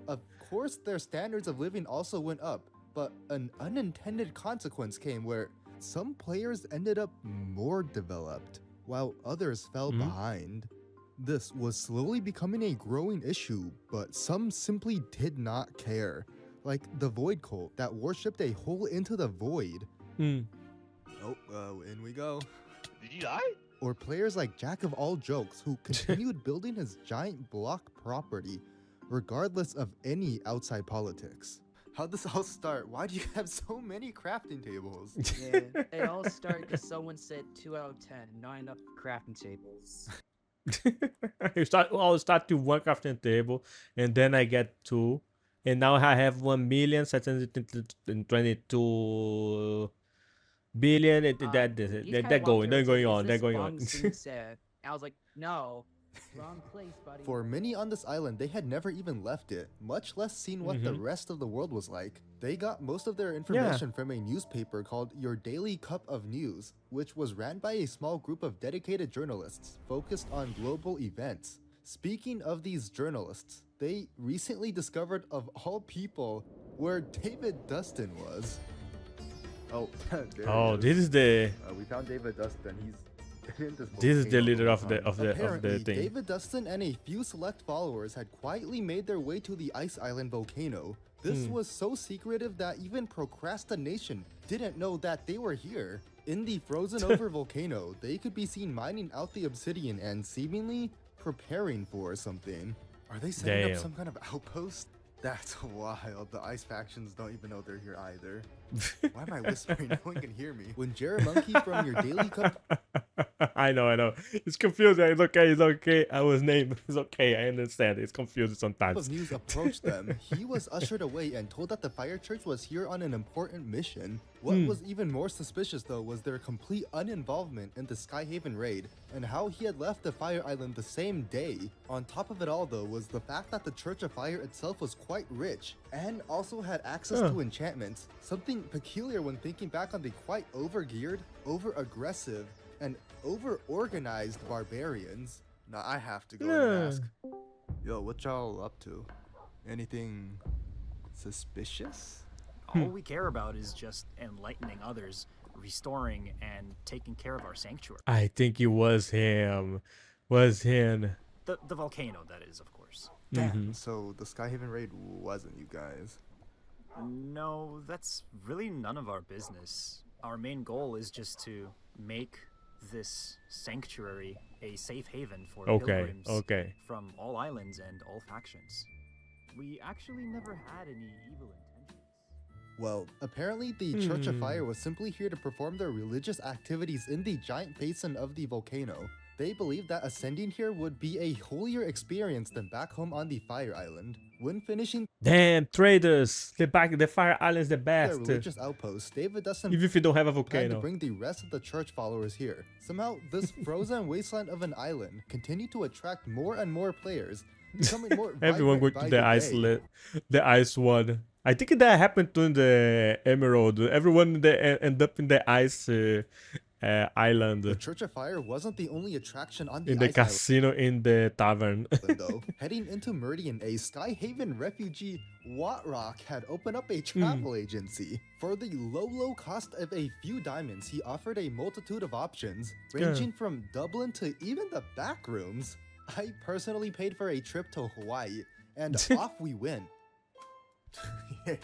of course their standards of living also went up, but an unintended consequence came where some players ended up more developed, while others fell behind. This was slowly becoming a growing issue, but some simply did not care. Like the Void Cult that worshipped a hole into the void. Oh, in we go. Did you die? Or players like Jack of All Jokes who continued building his giant block property, regardless of any outside politics. How'd this all start? Why do you have so many crafting tables? Yeah, they all start because someone said 2 out of 10, not enough crafting tables. I'll start to one crafting table, and then I get 2, and now I have 1,722 billion. They're going on. I was like, no, wrong place, buddy. For many on this island, they had never even left it, much less seen what the rest of the world was like. They got most of their information from a newspaper called Your Daily Cup of News, which was ran by a small group of dedicated journalists focused on global events. Speaking of these journalists, they recently discovered, of all people, where David Dustin was. Oh, this is the. We found David Dustin. He's in this. This is the leader of the Apparently, thing. David Dustin and a few select followers had quietly made their way to the Ice Island volcano. This was so secretive that even Procrastination didn't know that they were here. In the frozen over volcano, they could be seen mining out the obsidian and seemingly preparing for something. Are they setting up some kind of outpost? That's wild. The ice factions don't even know they're here either. Why am I whispering? No one can hear me. When Monkey from Your Daily Cup I know. It's confusing. It's okay. It's okay. I was named. It's okay. I understand. It's confusing sometimes. Of news approached them, he was ushered away and told that the Fire Church was here on an important mission. What was even more suspicious though was their complete uninvolvement in the Skyhaven raid and how he had left the Fire Island the same day. On top of it all though was the fact that the Church of Fire itself was quite rich and also had access to enchantments, something peculiar when thinking back on the quite over-geared, over-aggressive, and over-organized barbarians. Now I have to go and ask, yo, what y'all up to? Anything suspicious? All we care about is just enlightening others, restoring and taking care of our sanctuary. I think it was him. Was him. The volcano, that is, of course. So the Skyhaven raid wasn't you guys? No, that's really none of our business. Our main goal is just to make this sanctuary a safe haven for pilgrims from all islands and all factions. We actually never had any evil intentions. Well, apparently the Church of Fire was simply here to perform their religious activities in the giant basin of the volcano. They believed that ascending here would be a holier experience than back home on the Fire Island. When finishing Damn, traders! The Fire Island's the their best. religious outpost, David doesn't Even if you don't have a plan to volcano. bring the rest of the church followers here. Somehow, this frozen wasteland of an island continued to attract more and more players, becoming more Everyone going vibrant to by the ice day. the ice one. I think that happened to the Emerald. Everyone end up in the ice island. The Church of Fire wasn't the only attraction on the In the ice casino, in the tavern. island, though. Heading into Meridian, a Skyhaven refugee, Watrock, had opened up a travel agency. For the low cost of a few diamonds, he offered a multitude of options, ranging from Dublin to even the back rooms. I personally paid for a trip to Hawaii, and off we went.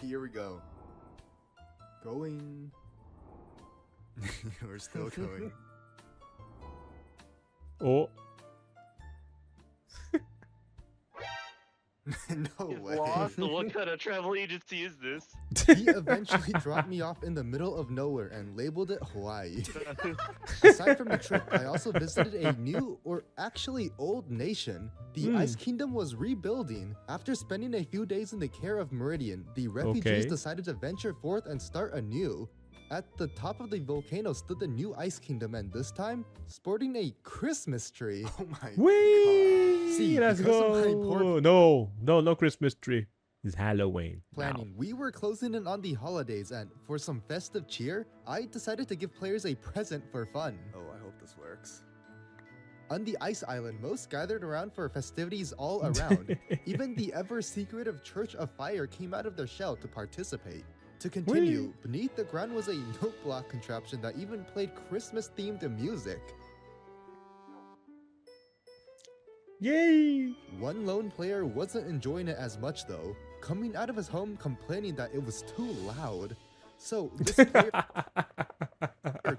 Here we go. Going. We're still going. Oh. No way. Lost? What kind of travel agency is this? He eventually dropped me off in the middle of nowhere and labeled it Hawaii. Aside from the trip, I also visited a new, or actually old nation. The Ice Kingdom was rebuilding. After spending a few days in the care of Meridian, the refugees decided to venture forth and start anew. At the top of the volcano stood the new Ice Kingdom, and this time, sporting a Christmas tree. Oh my Whee! See, Let's because of my go! poor No Christmas tree. It's Halloween. planning, we were closing in on the holidays, and for some festive cheer, I decided to give players a present for fun. Oh, I hope this works. On the ice island, most gathered around for festivities all around. Even the ever-secretive Church of Fire came out of their shell to participate. To continue, beneath the ground was a note block contraption that even played Christmas-themed music. Yay! One lone player wasn't enjoying it as much though, coming out of his home complaining that it was too loud. So this player,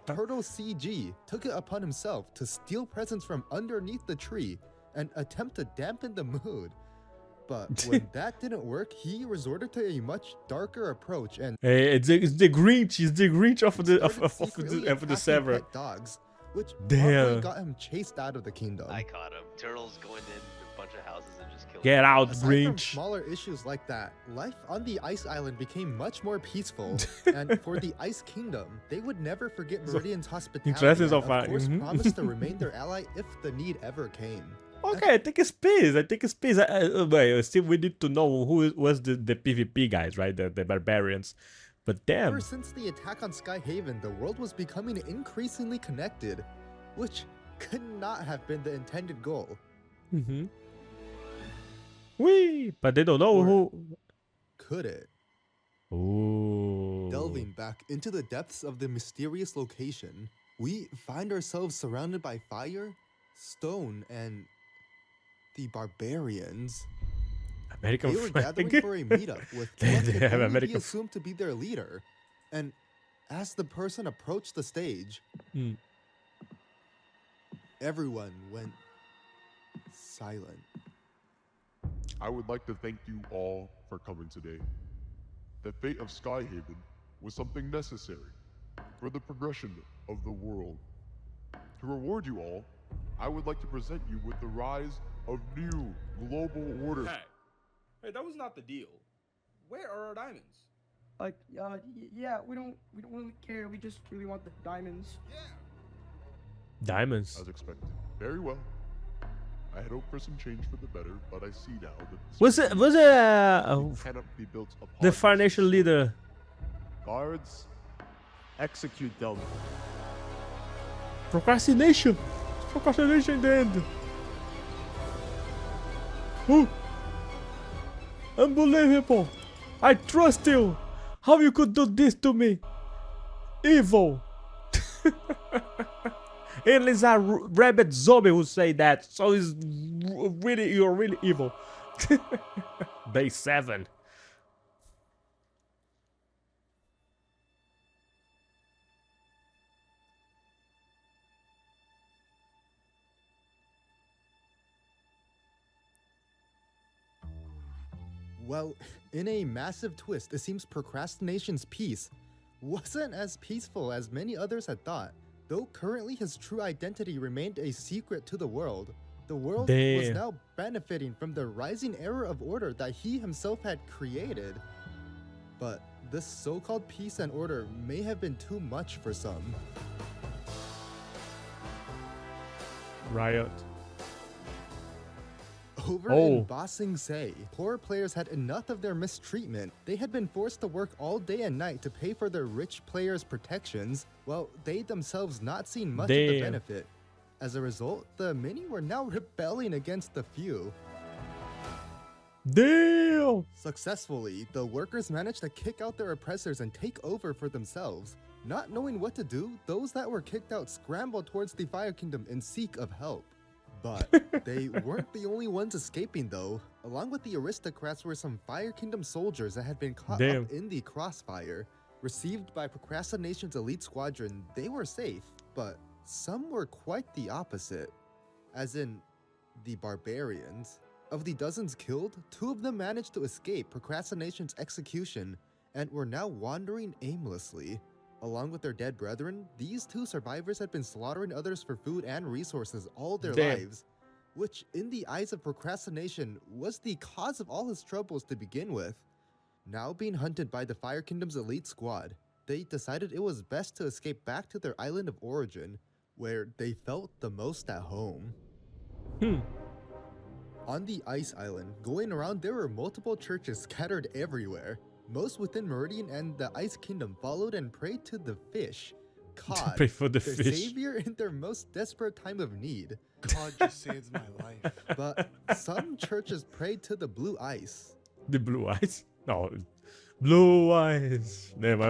Turtle CG, took it upon himself to steal presents from underneath the tree and attempt to dampen the mood. But when that didn't work, he resorted to a much darker approach and Hey, it's the Grinch. It's the Grinch of secretly the server. pet dogs, which Damn. probably got him chased out of the kingdom. I caught him. Turtles going in a bunch of houses and just killing Get out, Aside from Grinch. smaller issues like that, life on the Ice Island became much more peaceful. And for the Ice Kingdom, they would never forget Meridian's hospitality interesting and so of far. course Mhm. promised to remain their ally if the need ever came. Okay, I think it's space. Wait, still we need to know who was the PvP guys, right? The barbarians. But damn. Ever since the attack on Skyhaven, the world was becoming increasingly connected, which could not have been the intended goal. Mm-hmm. Wee! But they don't know who. Could it? Ooh. Delving back into the depths of the mysterious location, we find ourselves surrounded by fire, stone, and the barbarians. American They were flag. gathering for a meetup with They what could have only be American assumed to be their leader. And as the person approached the stage, everyone went silent. I would like to thank you all for coming today. The fate of Skyhaven was something necessary for the progression of the world. To reward you all, I would like to present you with the rise of new global order. Hey, that was not the deal. Where are our diamonds? Yeah, we don't really care. We just really want the diamonds. Diamonds. As expected. Very well. I had hoped for some change for the better, but I see now that cannot be built upon the Fire Nation leader? Guards, execute them. Procrastination. Procrastination in the end. Oh. Unbelievable. I trust you. How you could do this to me? Evil. And it's a rabbit zombie who say that. So it's really, you're really evil. Day 7. Well, in a massive twist, it seems procrastination's peace wasn't as peaceful as many others had thought. Though currently his true identity remained a secret to the world was now benefiting from the rising era of order that he himself had created. But this so-called peace and order may have been too much for some. Riot. Over in Ba Sing Se, poor players had enough of their mistreatment. They had been forced to work all day and night to pay for their rich players' protections, while they themselves not seeing much of the benefit. As a result, the many were now rebelling against the few. Damn! Successfully, the workers managed to kick out their oppressors and take over for themselves. Not knowing what to do, those that were kicked out scrambled towards the Fire Kingdom in seek of help. But they weren't the only ones escaping though. Along with the aristocrats were some Fire Kingdom soldiers that had been caught up in the crossfire. Received by Procrastination's elite squadron, they were safe, but some were quite the opposite. As in, the barbarians. Of the dozens killed, 2 of them managed to escape Procrastination's execution and were now wandering aimlessly. Along with their dead brethren, these 2 survivors had been slaughtering others for food and resources all their lives, which in the eyes of Procrastination was the cause of all his troubles to begin with. Now being hunted by the Fire Kingdom's elite squad, they decided it was best to escape back to their island of origin, where they felt the most at home. On the Ice Island, going around there were multiple churches scattered everywhere. Most within Meridian and the Ice Kingdom followed and prayed to the fish, Cod, pray for the their fish. savior in their most desperate time of need. God just saves my life. But some churches prayed to the blue ice. The blue eyes? No. Blue eyes. Damn,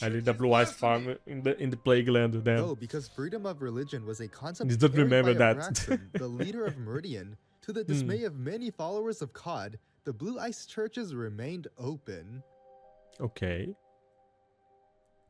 I did the blue eyes farm in the plague land. Damn. Though, because freedom of religion was a concept Just carried remember by that. Abraxan, the leader of Meridian, to the dismay of many followers of Cod, the blue ice churches remained open. Okay.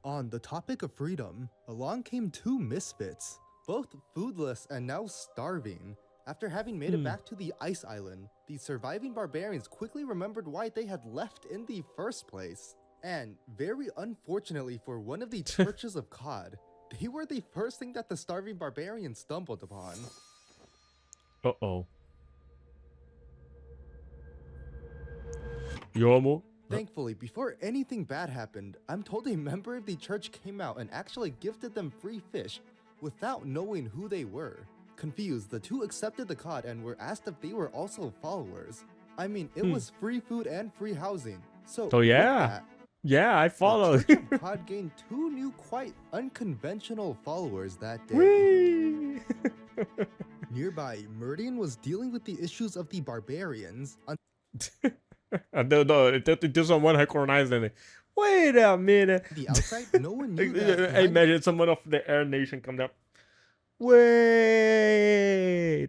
On the topic of freedom, along came 2 misfits, both foodless and now starving. After having made it back to the Ice Island, the surviving barbarians quickly remembered why they had left in the first place. And very unfortunately for one of the churches of Cod, they were the first thing that the starving barbarians stumbled upon. Uh-oh. Yomo? Thankfully, before anything bad happened, I'm told a member of the church came out and actually gifted them free fish without knowing who they were. Confused, the 2 accepted the Cod and were asked if they were also followers. I mean, it was free food and free housing. So yeah. Yeah, I follow. The Church of Cod gained 2 new, quite unconventional followers that day. Nearby, Meridian was dealing with the issues of the barbarians. No, it doesn't want to recognize it. Wait a minute. The outside, no one knew that. I imagine someone of the Air Nation come up. Wait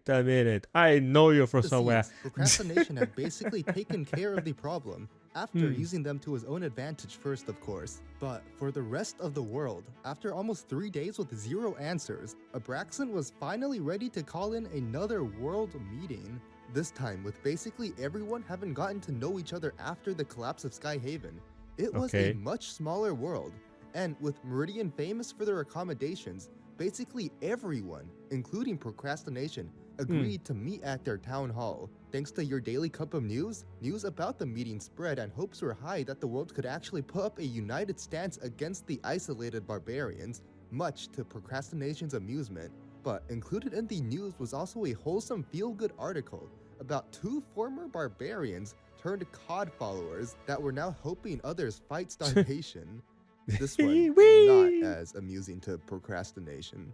a minute. I know you from somewhere. Procrastination had basically taken care of the problem, after using them to his own advantage first, of course. But for the rest of the world, after almost 3 days with 0 answers, Abraxan was finally ready to call in another world meeting. This time with basically everyone having gotten to know each other after the collapse of Skyhaven. It was a much smaller world, and with Meridian famous for their accommodations, basically everyone, including procrastination, agreed to meet at their town hall. Thanks to your daily cup of news, news about the meeting spread and hopes were high that the world could actually put up a united stance against the isolated barbarians, much to procrastination's amusement. But included in the news was also a wholesome feel-good article about 2 former barbarians turned COD followers that were now helping others fight starvation. This one not as amusing to procrastination.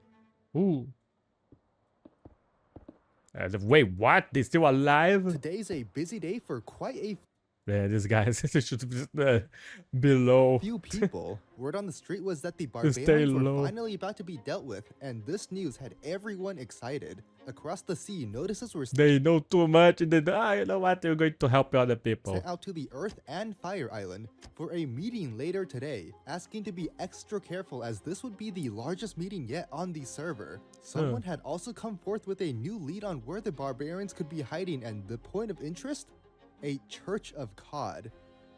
Ooh. Wait, what? They still alive? Today's a busy day for quite a Yeah, this guy should be below. few people. Word on the street was that the Stay barbarians were low. finally about to be dealt with, and this news had everyone excited. Across the sea, notices were They know too much and then, you know what? They're going to help other people. sent out to the Earth and Fire Island for a meeting later today, asking to be extra careful as this would be the largest meeting yet on the server. Someone had also come forth with a new lead on where the barbarians could be hiding, and the point of interest? A Church of COD.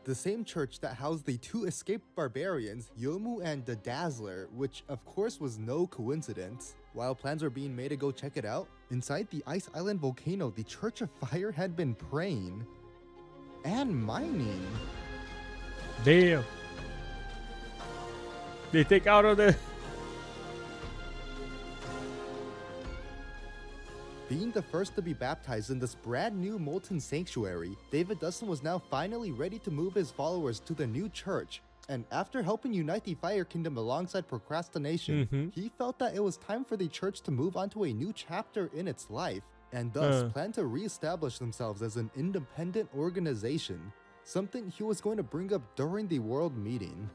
The same church that housed the 2 escaped barbarians, Yomu and the Dazzler, which of course was no coincidence. While plans were being made to go check it out, inside the Ice Island volcano, the Church of Fire had been praying and mining. Damn. They take out of the... Being the first to be baptized in this brand new molten sanctuary, David Dustin was now finally ready to move his followers to the new church. And after helping unite the Fire Kingdom alongside procrastination, he felt that it was time for the church to move on to a new chapter in its life, and thus plan to re-establish themselves as an independent organization, something he was going to bring up during the world meeting.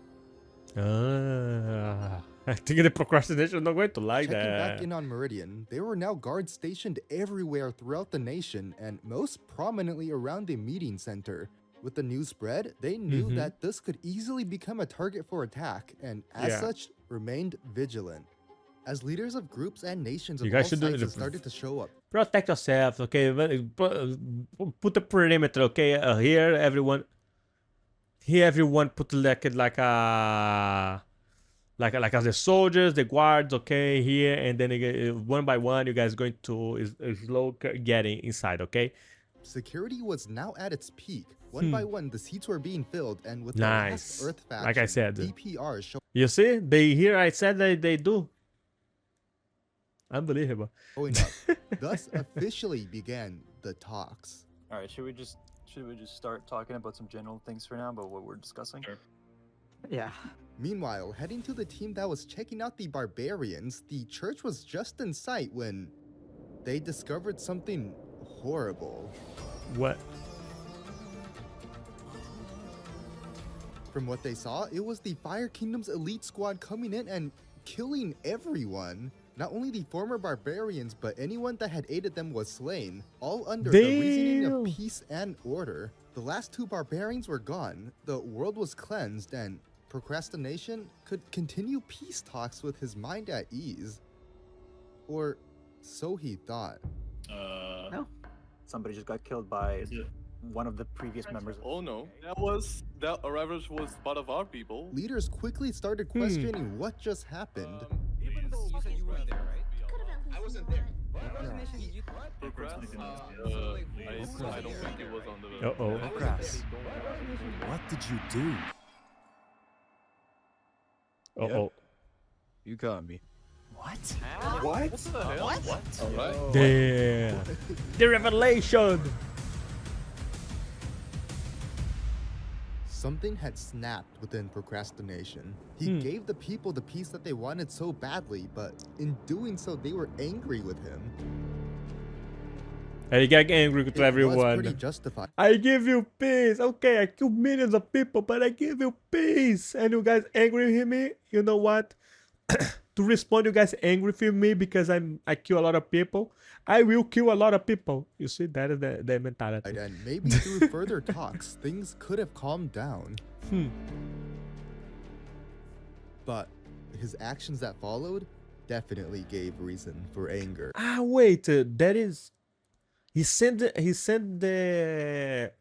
I think the procrastination is not going to like Checking that. back in on Meridian, there were now guards stationed everywhere throughout the nation, and most prominently around the meeting center. With the news spread, they knew that this could easily become a target for attack, and as such, remained vigilant. As leaders of groups and nations of You all guys should do sides it. had started to show up, Protect yourself, okay? Put a perimeter, okay? Here, everyone. Here, everyone put like as the soldiers, the guards, okay? Here, and then one by one, you guys going to slow getting inside, okay? security was now at its peak. One by one, the seats were being filled, and with the Nice. last Earth faction, Like I said. DPR You see? I said that they do. Unbelievable. showing up. Thus, officially began the talks. All right, should we just start talking about some general things for now about what we're discussing? Sure. Yeah. Meanwhile, heading to the team that was checking out the barbarians, the church was just in sight when they discovered something horrible. What? From what they saw, it was the Fire Kingdom's elite squad coming in and killing everyone. Not only the former barbarians, but anyone that had aided them was slain, all under the reasoning of peace and order. The last 2 barbarians were gone, the world was cleansed, and procrastination could continue peace talks with his mind at ease. Or so he thought. No. Somebody just got killed by one of the previous members. Oh no, that Ravage was part of our people. Leaders quickly started questioning what just happened. Even though you said you weren't there, right? I wasn't there. I don't think it was on the. Uh-oh. What did you do? Uh-oh. You got me. What? What the hell? What? Alright. Damn. The revelation. Something had snapped within procrastination. He gave the people the peace that they wanted so badly, but in doing so, they were angry with him. I get angry with It was everyone. pretty justified. I give you peace. Okay, I kill millions of people, but I give you peace. And you guys angry with me? You know what? To respond, you guys angry with me because I kill a lot of people. I will kill a lot of people. You see, that is the mentality. And maybe through further talks, things could have calmed down. But his actions that followed definitely gave reason for anger. Ah, wait. That is... He sent the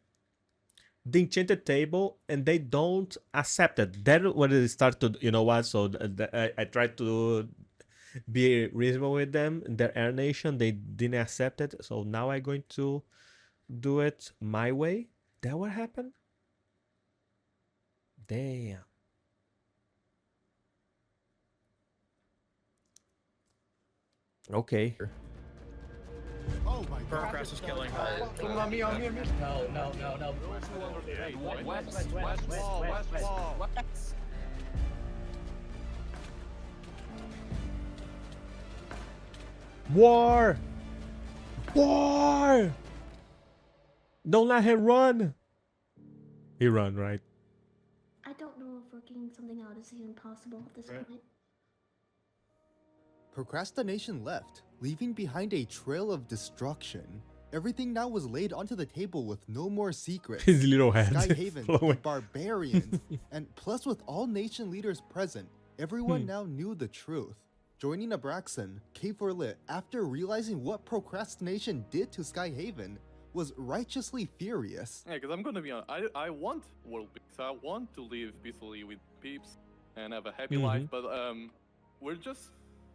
enchanted table and they don't accept it. That when it started to, you know what? So I tried to be reasonable with them. Their Air Nation, they didn't accept it. So now I'm going to do it my way. That what happened? Damn. Okay. Oh my god. Crash is killing her. Come on me, on me, on me. No, no, no, no. West wall. War! War! Don't let him run! He run, right? I don't know if working something out is even possible at this point. Procrastination left, leaving behind a trail of destruction. Everything now was laid onto the table with no more secrets. His little hands Skyhaven, the flowing. barbarians, and plus with all nation leaders present, everyone now knew the truth. Joining Abraxan, K4Lit, after realizing what procrastination did to Skyhaven, was righteously furious. Yeah, because I'm gonna be honest, I want world peace. I want to live peacefully with peeps and have a happy life, but we're just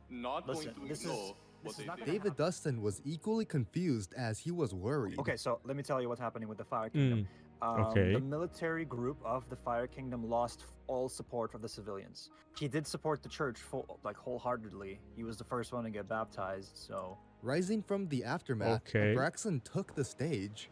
not going to ignore what they did. David Dustin was equally confused as he was worried. Okay, so let me tell you what's happening with the Fire Kingdom. Okay. The military group of the Fire Kingdom lost all support from the civilians. He did support the church wholeheartedly. He was the first one to get baptized, so... Rising from the aftermath, Okay. Abraxan took the stage.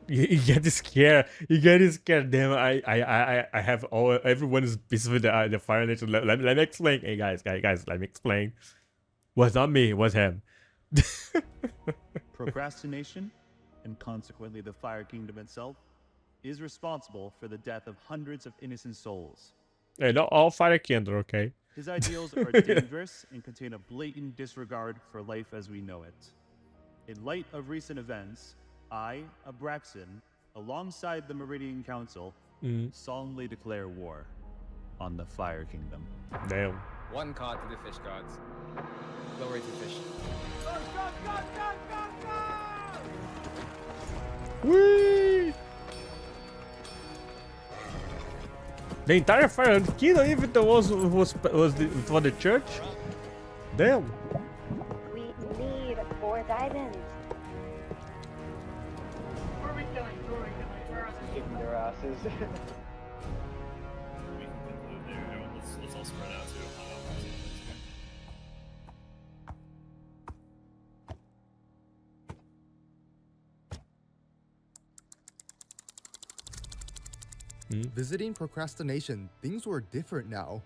You get scared. You get scared. Damn, I have everyone is busy with the Fire Nation. Let me explain. Hey guys, let me explain. Was not me. Was him. Procrastination, and consequently the Fire Kingdom itself, is responsible for the death of hundreds of innocent souls. Hey, not all Fire Kingdom, okay? His ideals are dangerous and contain a blatant disregard for life as we know it. In light of recent events, I, Abraxan, alongside the Meridian Council, solemnly declare war on the Fire Kingdom. Damn. One cod to the fish gods. Glory to fish. Whee! The entire Fire Kingdom, even though for the church. Damn. We need 4 diamonds. Who are we killing? Where are they? Kicking their asses. We can conclude there. Let's all spread out too. Visiting Procrastination, things were different now.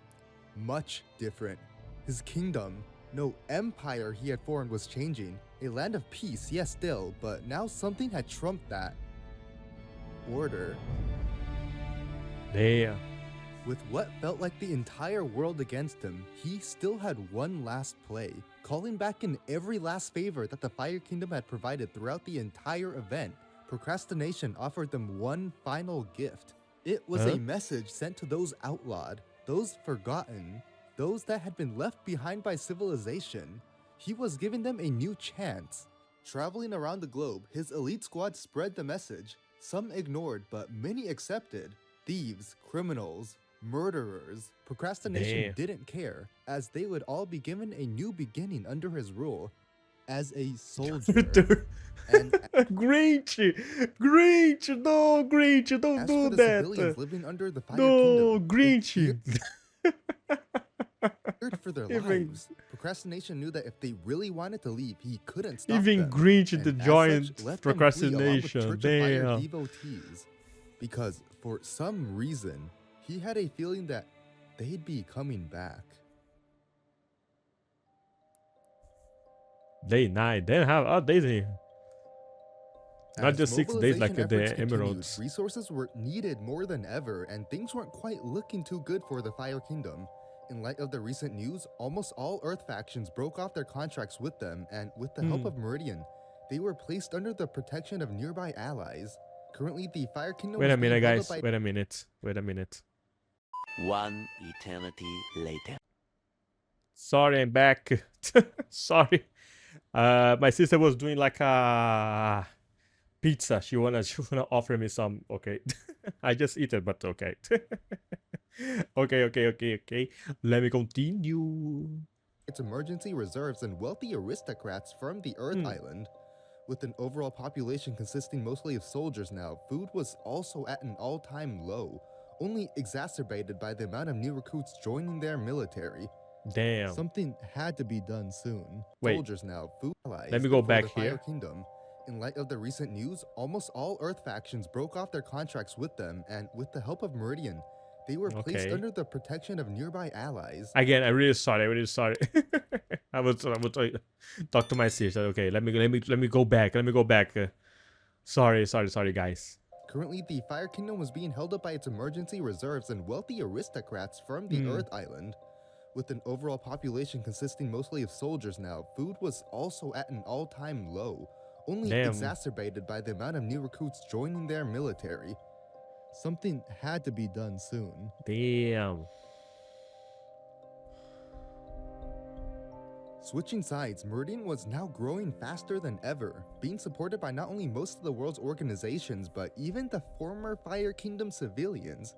Much different. His kingdom, no empire he had formed, was changing. A land of peace, yes still, but now something had trumped that. Order. Damn. With what felt like the entire world against him, he still had one last play, calling back in every last favor that the Fire Kingdom had provided throughout the entire event. Procrastination offered them one final gift. It was a message sent to those outlawed, those forgotten, those that had been left behind by civilization. He was giving them a new chance. Traveling around the globe, his elite squad spread the message. Some ignored, but many accepted. Thieves, criminals, murderers. Procrastination didn't care, as they would all be given a new beginning under his rule. As a soldier. Grinch, no, Grinch, don't As do for the that. civilians living under the Fire No, Kingdom, Grinch. feared for their Even- lives. Procrastination knew that if they really wanted to leave, he couldn't stop Even them. Grinch and the as giant such, left them free along with procrastination. Church of Fire Damn. devotees. Because for some reason, he had a feeling that they'd be coming back. Day 9. They have all days in here. Not As just 6 days like mobilization the efforts continued, Emeralds. resources were needed more than ever, and things weren't quite looking too good for the Fire Kingdom. In light of the recent news, almost all Earth factions broke off their contracts with them, and with the help of Meridian, they were placed under the protection of nearby allies. Currently, the Fire Kingdom Wait was a minute, being held guys. up by Wait a minute. Wait a minute. One eternity later. Sorry, I'm back. Sorry. My sister was doing like a pizza. She wanna offer me some. Okay. I just eat it, but okay. Okay. Let me continue. Its emergency reserves and wealthy aristocrats from the Earth Island. With an overall population consisting mostly of soldiers now, food was also at an all-time low, only exacerbated by the amount of new recruits joining their military. Damn. Something had to be done soon. Wait. Soldiers now, food allies Let me go for back the Fire here. Kingdom. In light of the recent news, almost all Earth factions broke off their contracts with them, and with the help of Meridian, they were placed under the protection of nearby allies. Again, I'm really sorry. I will talk to my sister. Okay, let me go back. Sorry, guys. Currently, the Fire Kingdom was being held up by its emergency reserves and wealthy aristocrats from the Earth Island. With an overall population consisting mostly of soldiers now, food was also at an all-time low, only exacerbated by the amount of new recruits joining their military. Something had to be done soon. Damn. Switching sides, Meridian was now growing faster than ever, being supported by not only most of the world's organizations, but even the former Fire Kingdom civilians.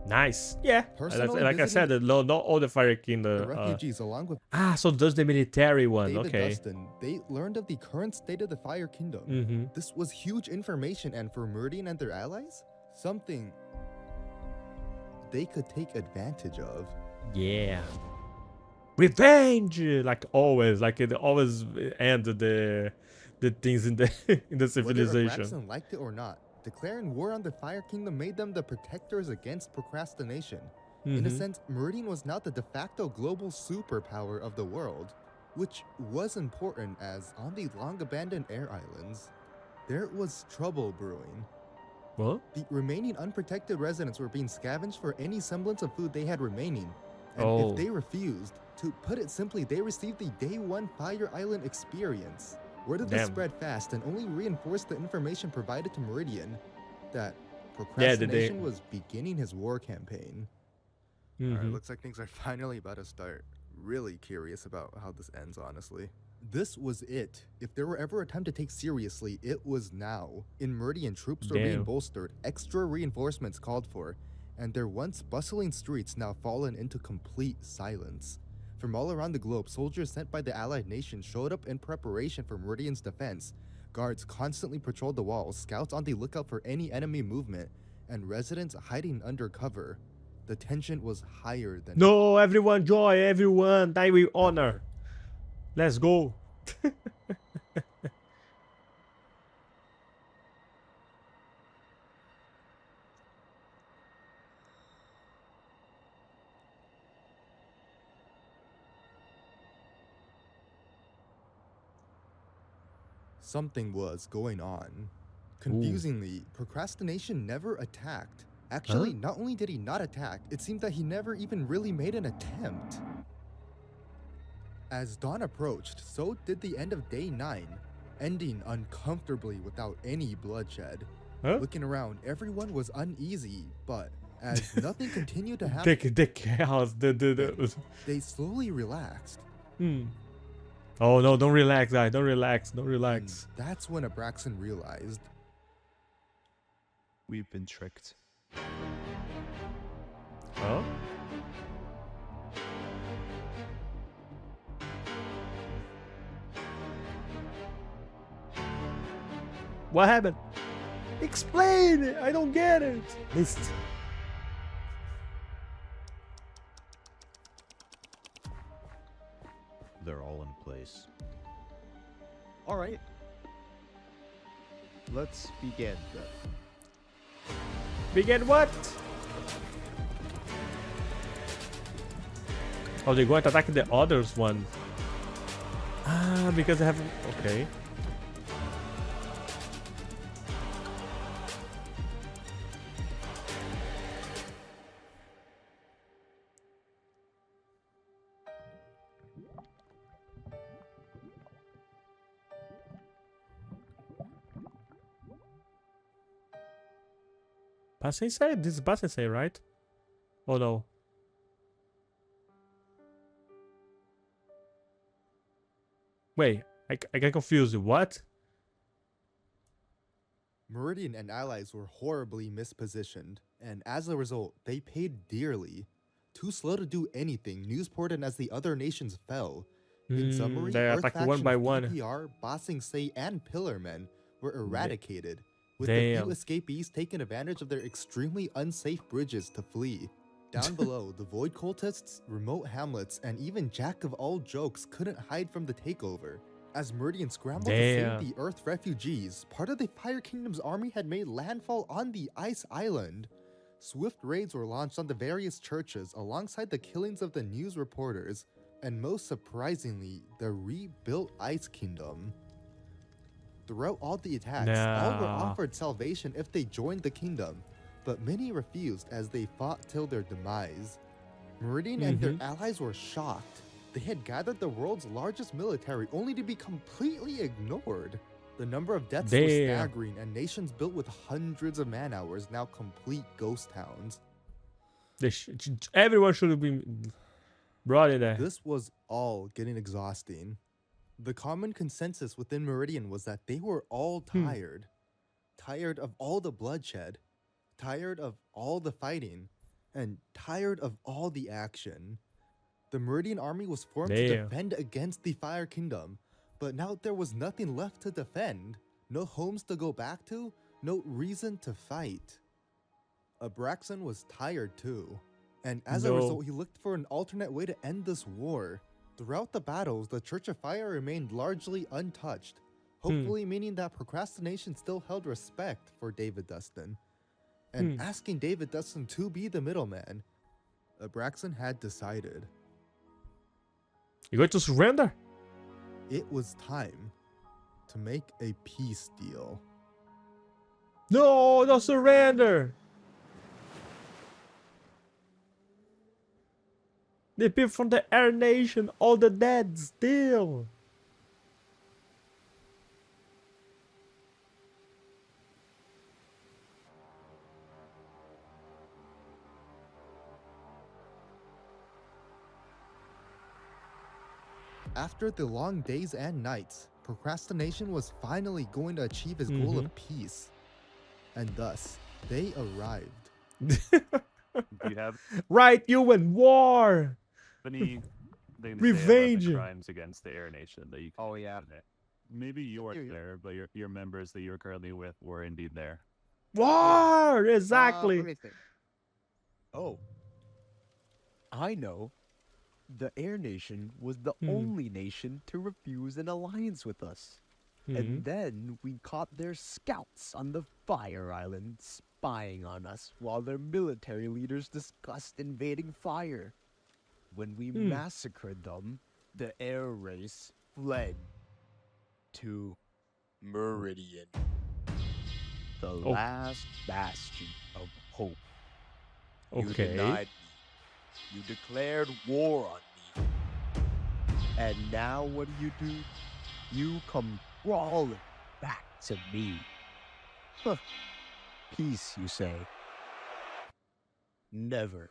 Nice. Yeah. Like I said, not all the Fire Kingdom. The refugees, along with so does the military one. David Okay. Dustin, they learned of the current state of the Fire Kingdom. This was huge information, and for Meridian and their allies, something they could take advantage of. Yeah. Revenge, like always, like it always ended the things in the in the civilization. Whether Abraxan liked it or not, declaring war on the Fire Kingdom made them the protectors against procrastination. In a sense, Meridian was now the de facto global superpower of the world, which was important as on the long-abandoned air islands, there was trouble brewing. What? The remaining unprotected residents were being scavenged for any semblance of food they had remaining, and if they refused, to put it simply, they received the Day 1 Fire Island experience. Word of this spread fast and only reinforced the information provided to Meridian that procrastination was beginning his war campaign. Alright, looks like things are finally about to start. Really curious about how this ends, honestly. This was it. If there were ever a time to take seriously, it was now. In Meridian, troops were being bolstered, extra reinforcements called for, and their once bustling streets now fallen into complete silence. From all around the globe, soldiers sent by the allied nations showed up in preparation for Meridian's defense. Guards constantly patrolled the walls, scouts on the lookout for any enemy movement, and residents hiding under cover. The tension was higher than... No, everyone joy, everyone, die with honor. Let's go. Something was going on. Confusingly, procrastination never attacked. Actually, not only did he not attack, it seemed that he never even really made an attempt. As dawn approached, so did the end of day 9, ending uncomfortably without any bloodshed. Looking around, everyone was uneasy, but as nothing continued to happen, The chaos, they slowly relaxed. Oh no, don't relax, guys. Don't relax. That's when Abraxan realized. We've been tricked. Huh? What happened? Explain it. I don't get it. List. They're all in place. All right. Let's begin then. Begin what? Oh, they're going to attack the others one. Ah, because they have... Okay. Basensei? This is Basensei, right? Oh no. Wait, I get confused. What? Meridian and allies were horribly mispositioned. And as a result, they paid dearly. Too slow to do anything, news poured as the other nations fell. In summary, they Earth attacked one factions by one. DPR, Bossing Say, and Pillarmen were eradicated, with Damn. the few escapees taking advantage of their extremely unsafe bridges to flee. Down below, the Void Cultists, remote hamlets, and even Jack of all jokes couldn't hide from the takeover. As Meridian scrambled to save the Earth refugees, part of the Fire Kingdom's army had made landfall on the Ice Island. Swift raids were launched on the various churches alongside the killings of the news reporters, and most surprisingly, the rebuilt Ice Kingdom. Throughout all the attacks, all were offered salvation if they joined the kingdom, but many refused as they fought till their demise. Meridian and their allies were shocked. They had gathered the world's largest military only to be completely ignored. The number of deaths was staggering, and nations built with hundreds of man-hours now complete ghost towns. Everyone should have been brought in there. This was all getting exhausting. The common consensus within Meridian was that they were all tired. Tired of all the bloodshed, tired of all the fighting, and tired of all the action. The Meridian army was formed to defend against the Fire Kingdom, but now there was nothing left to defend. No homes to go back to, no reason to fight. Abraxan was tired too, and as a result, he looked for an alternate way to end this war. Throughout the battles, the Church of Fire remained largely untouched, hopefully meaning that procrastination still held respect for David Dustin. And asking David Dustin to be the middleman, Abraxan had decided. You're going to surrender? It was time to make a peace deal. No, no surrender! The people from the Air Nation, all the dead still. After the long days and nights, procrastination was finally going to achieve his goal of peace. And thus, they arrived. Do you have Right, you win war! any Revenge! Crimes against the Air Nation that you can maybe you weren't there, but your members that you're currently with were indeed there. War! Exactly. Let me think. Oh, I know. The Air Nation was the only nation to refuse an alliance with us. And then we caught their scouts on the Fire Island spying on us while their military leaders discussed invading Fire. When we massacred them, the air race fled to Meridian, the last bastion of hope. You denied me. You declared war on me. And now what do? You come crawling back to me. Huh. Peace, you say? Never.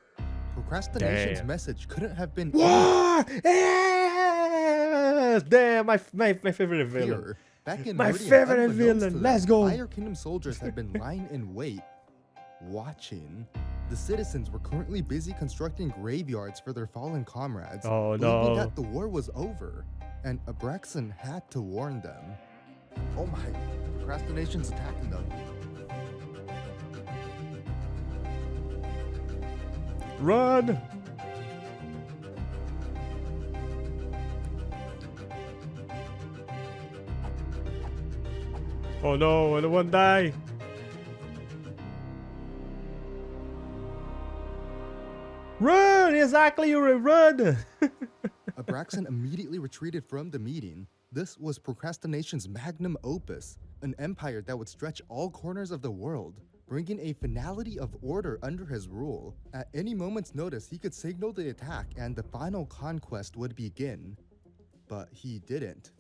Procrastination's message couldn't have been war. Yes! Damn, my favorite villain. Here, back in my Meridian, favorite unbeknownst to villain. them, Let's go. Fire Kingdom soldiers had been lying in wait, watching. The citizens were currently busy constructing graveyards for their fallen comrades, believing that the war was over, and Abraxan had to warn them. Oh my, procrastination's attacking them. Run! Oh no, I don't want to die. Run! Exactly, you're run! Abraxan immediately retreated from the meeting. This was procrastination's magnum opus, an empire that would stretch all corners of the world, bringing a finality of order under his rule. At any moment's notice, he could signal the attack and the final conquest would begin. But he didn't.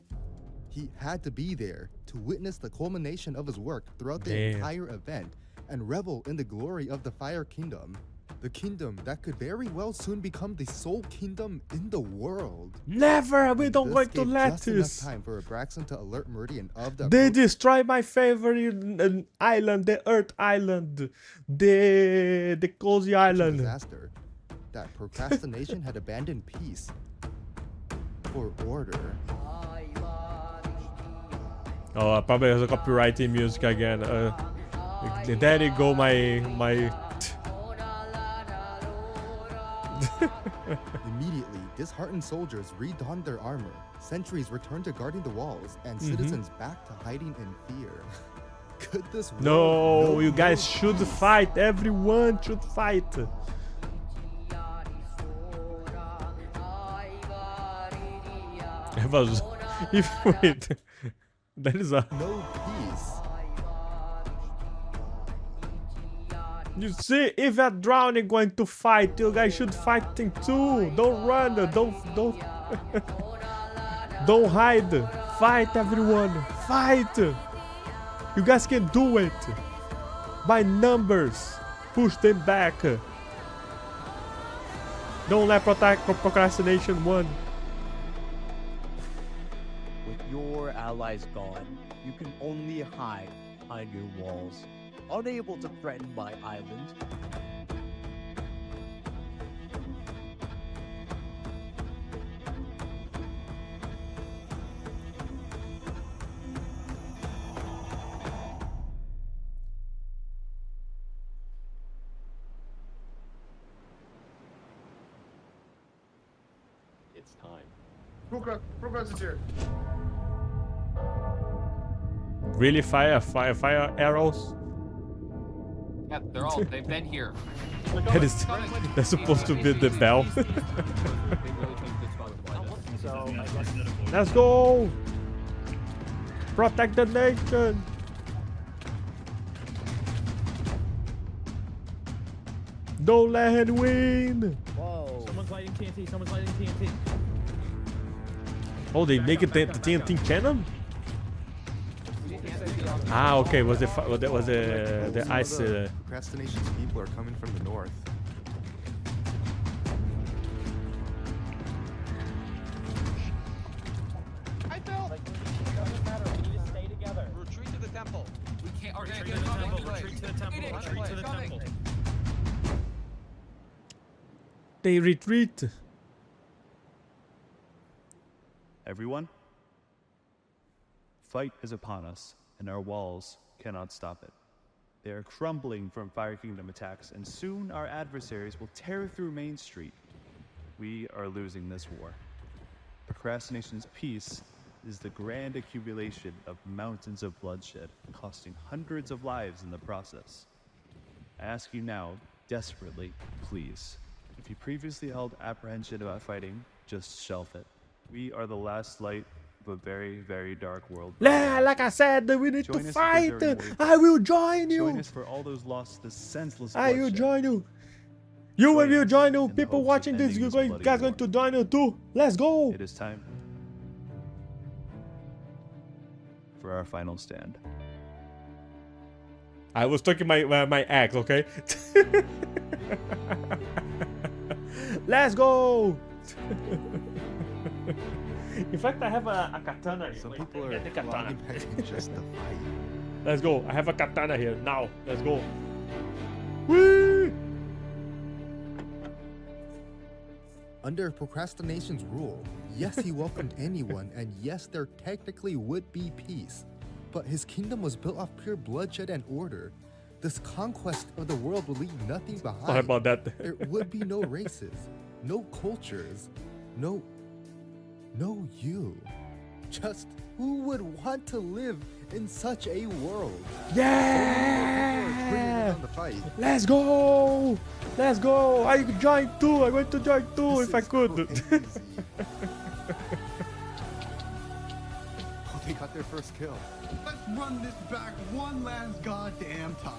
He had to be there to witness the culmination of his work throughout the entire event and revel in the glory of the Fire Kingdom. The kingdom that could very well soon become the sole kingdom in the world. Never! We don't going to let just enough this. time for Abraxan to alert Meridian of the They destroy my favorite island, the Earth Island, the Cozy Island. Disaster. That procrastination had abandoned peace for order. Oh, probably has a copyrighted music again. There you go, my. Immediately, disheartened soldiers redonned their armor. Sentries returned to guarding the walls, and citizens back to hiding in fear. Could this world No, you guys should fight. Everyone should fight. Wait, that is a no peace. You see, if you're drowning, going to fight, you guys should fighting too. Don't run, don't don't hide. Fight, everyone, fight. You guys can do it. By numbers, push them back. Don't let procrastination win. With your allies gone, you can only hide behind your walls, unable to threaten my island. It's time. Progress is here. Really, fire arrows? Yeah, they've been here. That's supposed to be the bell. Let's go! Protect the nation! Don't let him win! Whoa. Someone's lighting TNT, someone's lighting TNT. Oh, they make it the TNT cannon? Ah, okay. Was the ice? Procrastination's people are coming from the north. I fell. Like, it doesn't matter. We need to stay together. Retreat to the temple. We can't. Retreat to the temple. Retreat to the temple. Retreat to the temple. They retreat. Everyone, fight is upon us, and our walls cannot stop it. They are crumbling from Fire Kingdom attacks, and soon our adversaries will tear through Main Street. We are losing this war. Procrastination's peace is the grand accumulation of mountains of bloodshed, costing hundreds of lives in the process. I ask you now, desperately, please, if you previously held apprehension about fighting, just shelf it. We are the last light of a very, very dark world. Yeah, like I said, we need to fight. I will join you. Join us for all those lost to senseless I will bloodshed. join you. You will join you. People watching this, you guys going to join you too. Let's go. It is time for our final stand. I was taking my axe, okay? Let's go. In fact, I have a katana here. Some people are katana. just to fight. Let's go. I have a katana here now. Let's go. Whee! Under procrastination's rule, yes, he welcomed anyone, and yes, there technically would be peace. But his kingdom was built off pure bloodshed and order. This conquest of the world would leave nothing behind. What about that? There would be no races, no cultures, no you. Just who would want to live in such a world? Yeah! Let's go! Let's go! I join too! I'm going to join too if I could. Oh, they got their first kill. Let's run this back one last goddamn time.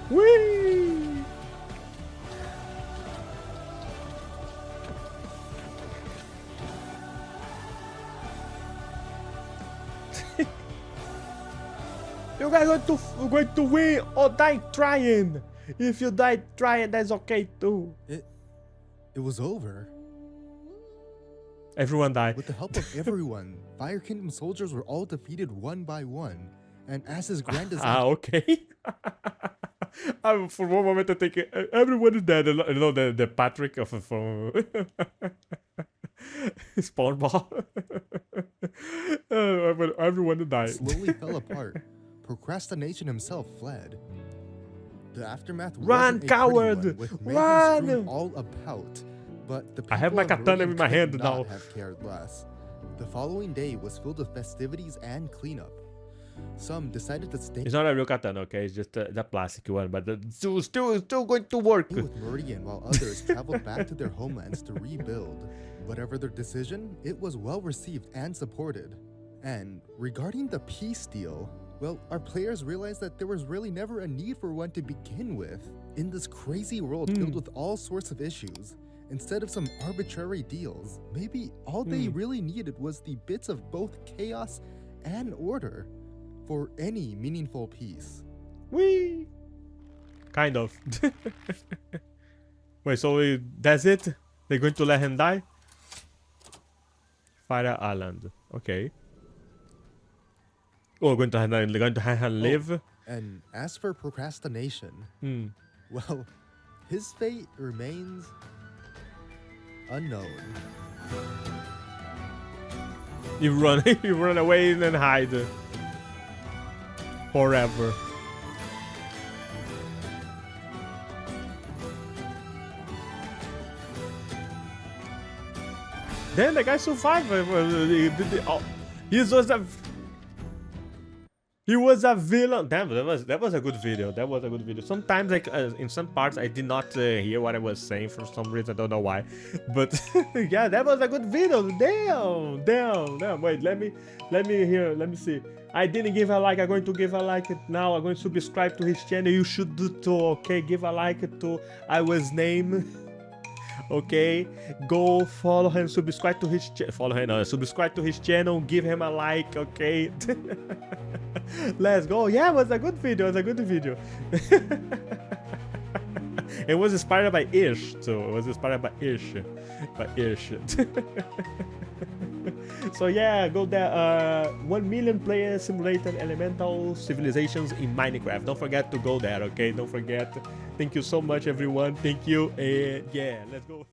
Whee! You we're going to win or die trying. If you die trying, that's okay too. It was over. Everyone died. With the help of everyone, Fire Kingdom soldiers were all defeated one by one. And as his grand design... okay. For one moment I think everyone is dead. You know the Patrick from SpongeBob. Everyone died. Slowly fell apart. Procrastination himself fled. The aftermath Run, wasn't a coward! pretty one, with mayhem Run! strewn all about. But the I have my people of katana Meridian in my could hand not now. have cared less. The following day was filled with festivities and cleanup. Some decided to stay It's not a real katana, okay? It's just the plastic one, but it's still going to work. with Meridian, while others traveled back to their homelands to rebuild. Whatever their decision, it was well received and supported. And regarding the peace deal, well, our players realized that there was really never a need for one to begin with. In this crazy world filled with all sorts of issues, instead of some arbitrary deals, maybe all they really needed was the bits of both chaos and order for any meaningful peace. Whee! Kind of. Wait, so that's it? They're going to let him die? Fire Island. Okay. Oh, going to have him live? And as for procrastination, well, his fate remains unknown. You run away and then hide. Forever. Then the guy survived. He was a villain. Damn, that was a good video. That was a good video. Sometimes, like in some parts, I did not hear what I was saying for some reason. I don't know why. But yeah, that was a good video. Damn. Wait, let me hear. Let me see. I didn't give a like. I'm going to give a like now. I'm going to subscribe to his channel. You should do too. Okay, give a like to IHasName. Okay, go follow him, subscribe to his subscribe to his channel, give him a like. Okay. Let's go. Yeah, it was a good video. It was inspired by Ish too. It was inspired by Ish. So yeah, go there. 1 million player simulated elemental civilizations in Minecraft. Don't forget to go there, okay? Don't forget. Thank you so much, everyone. Thank you. And yeah, let's go.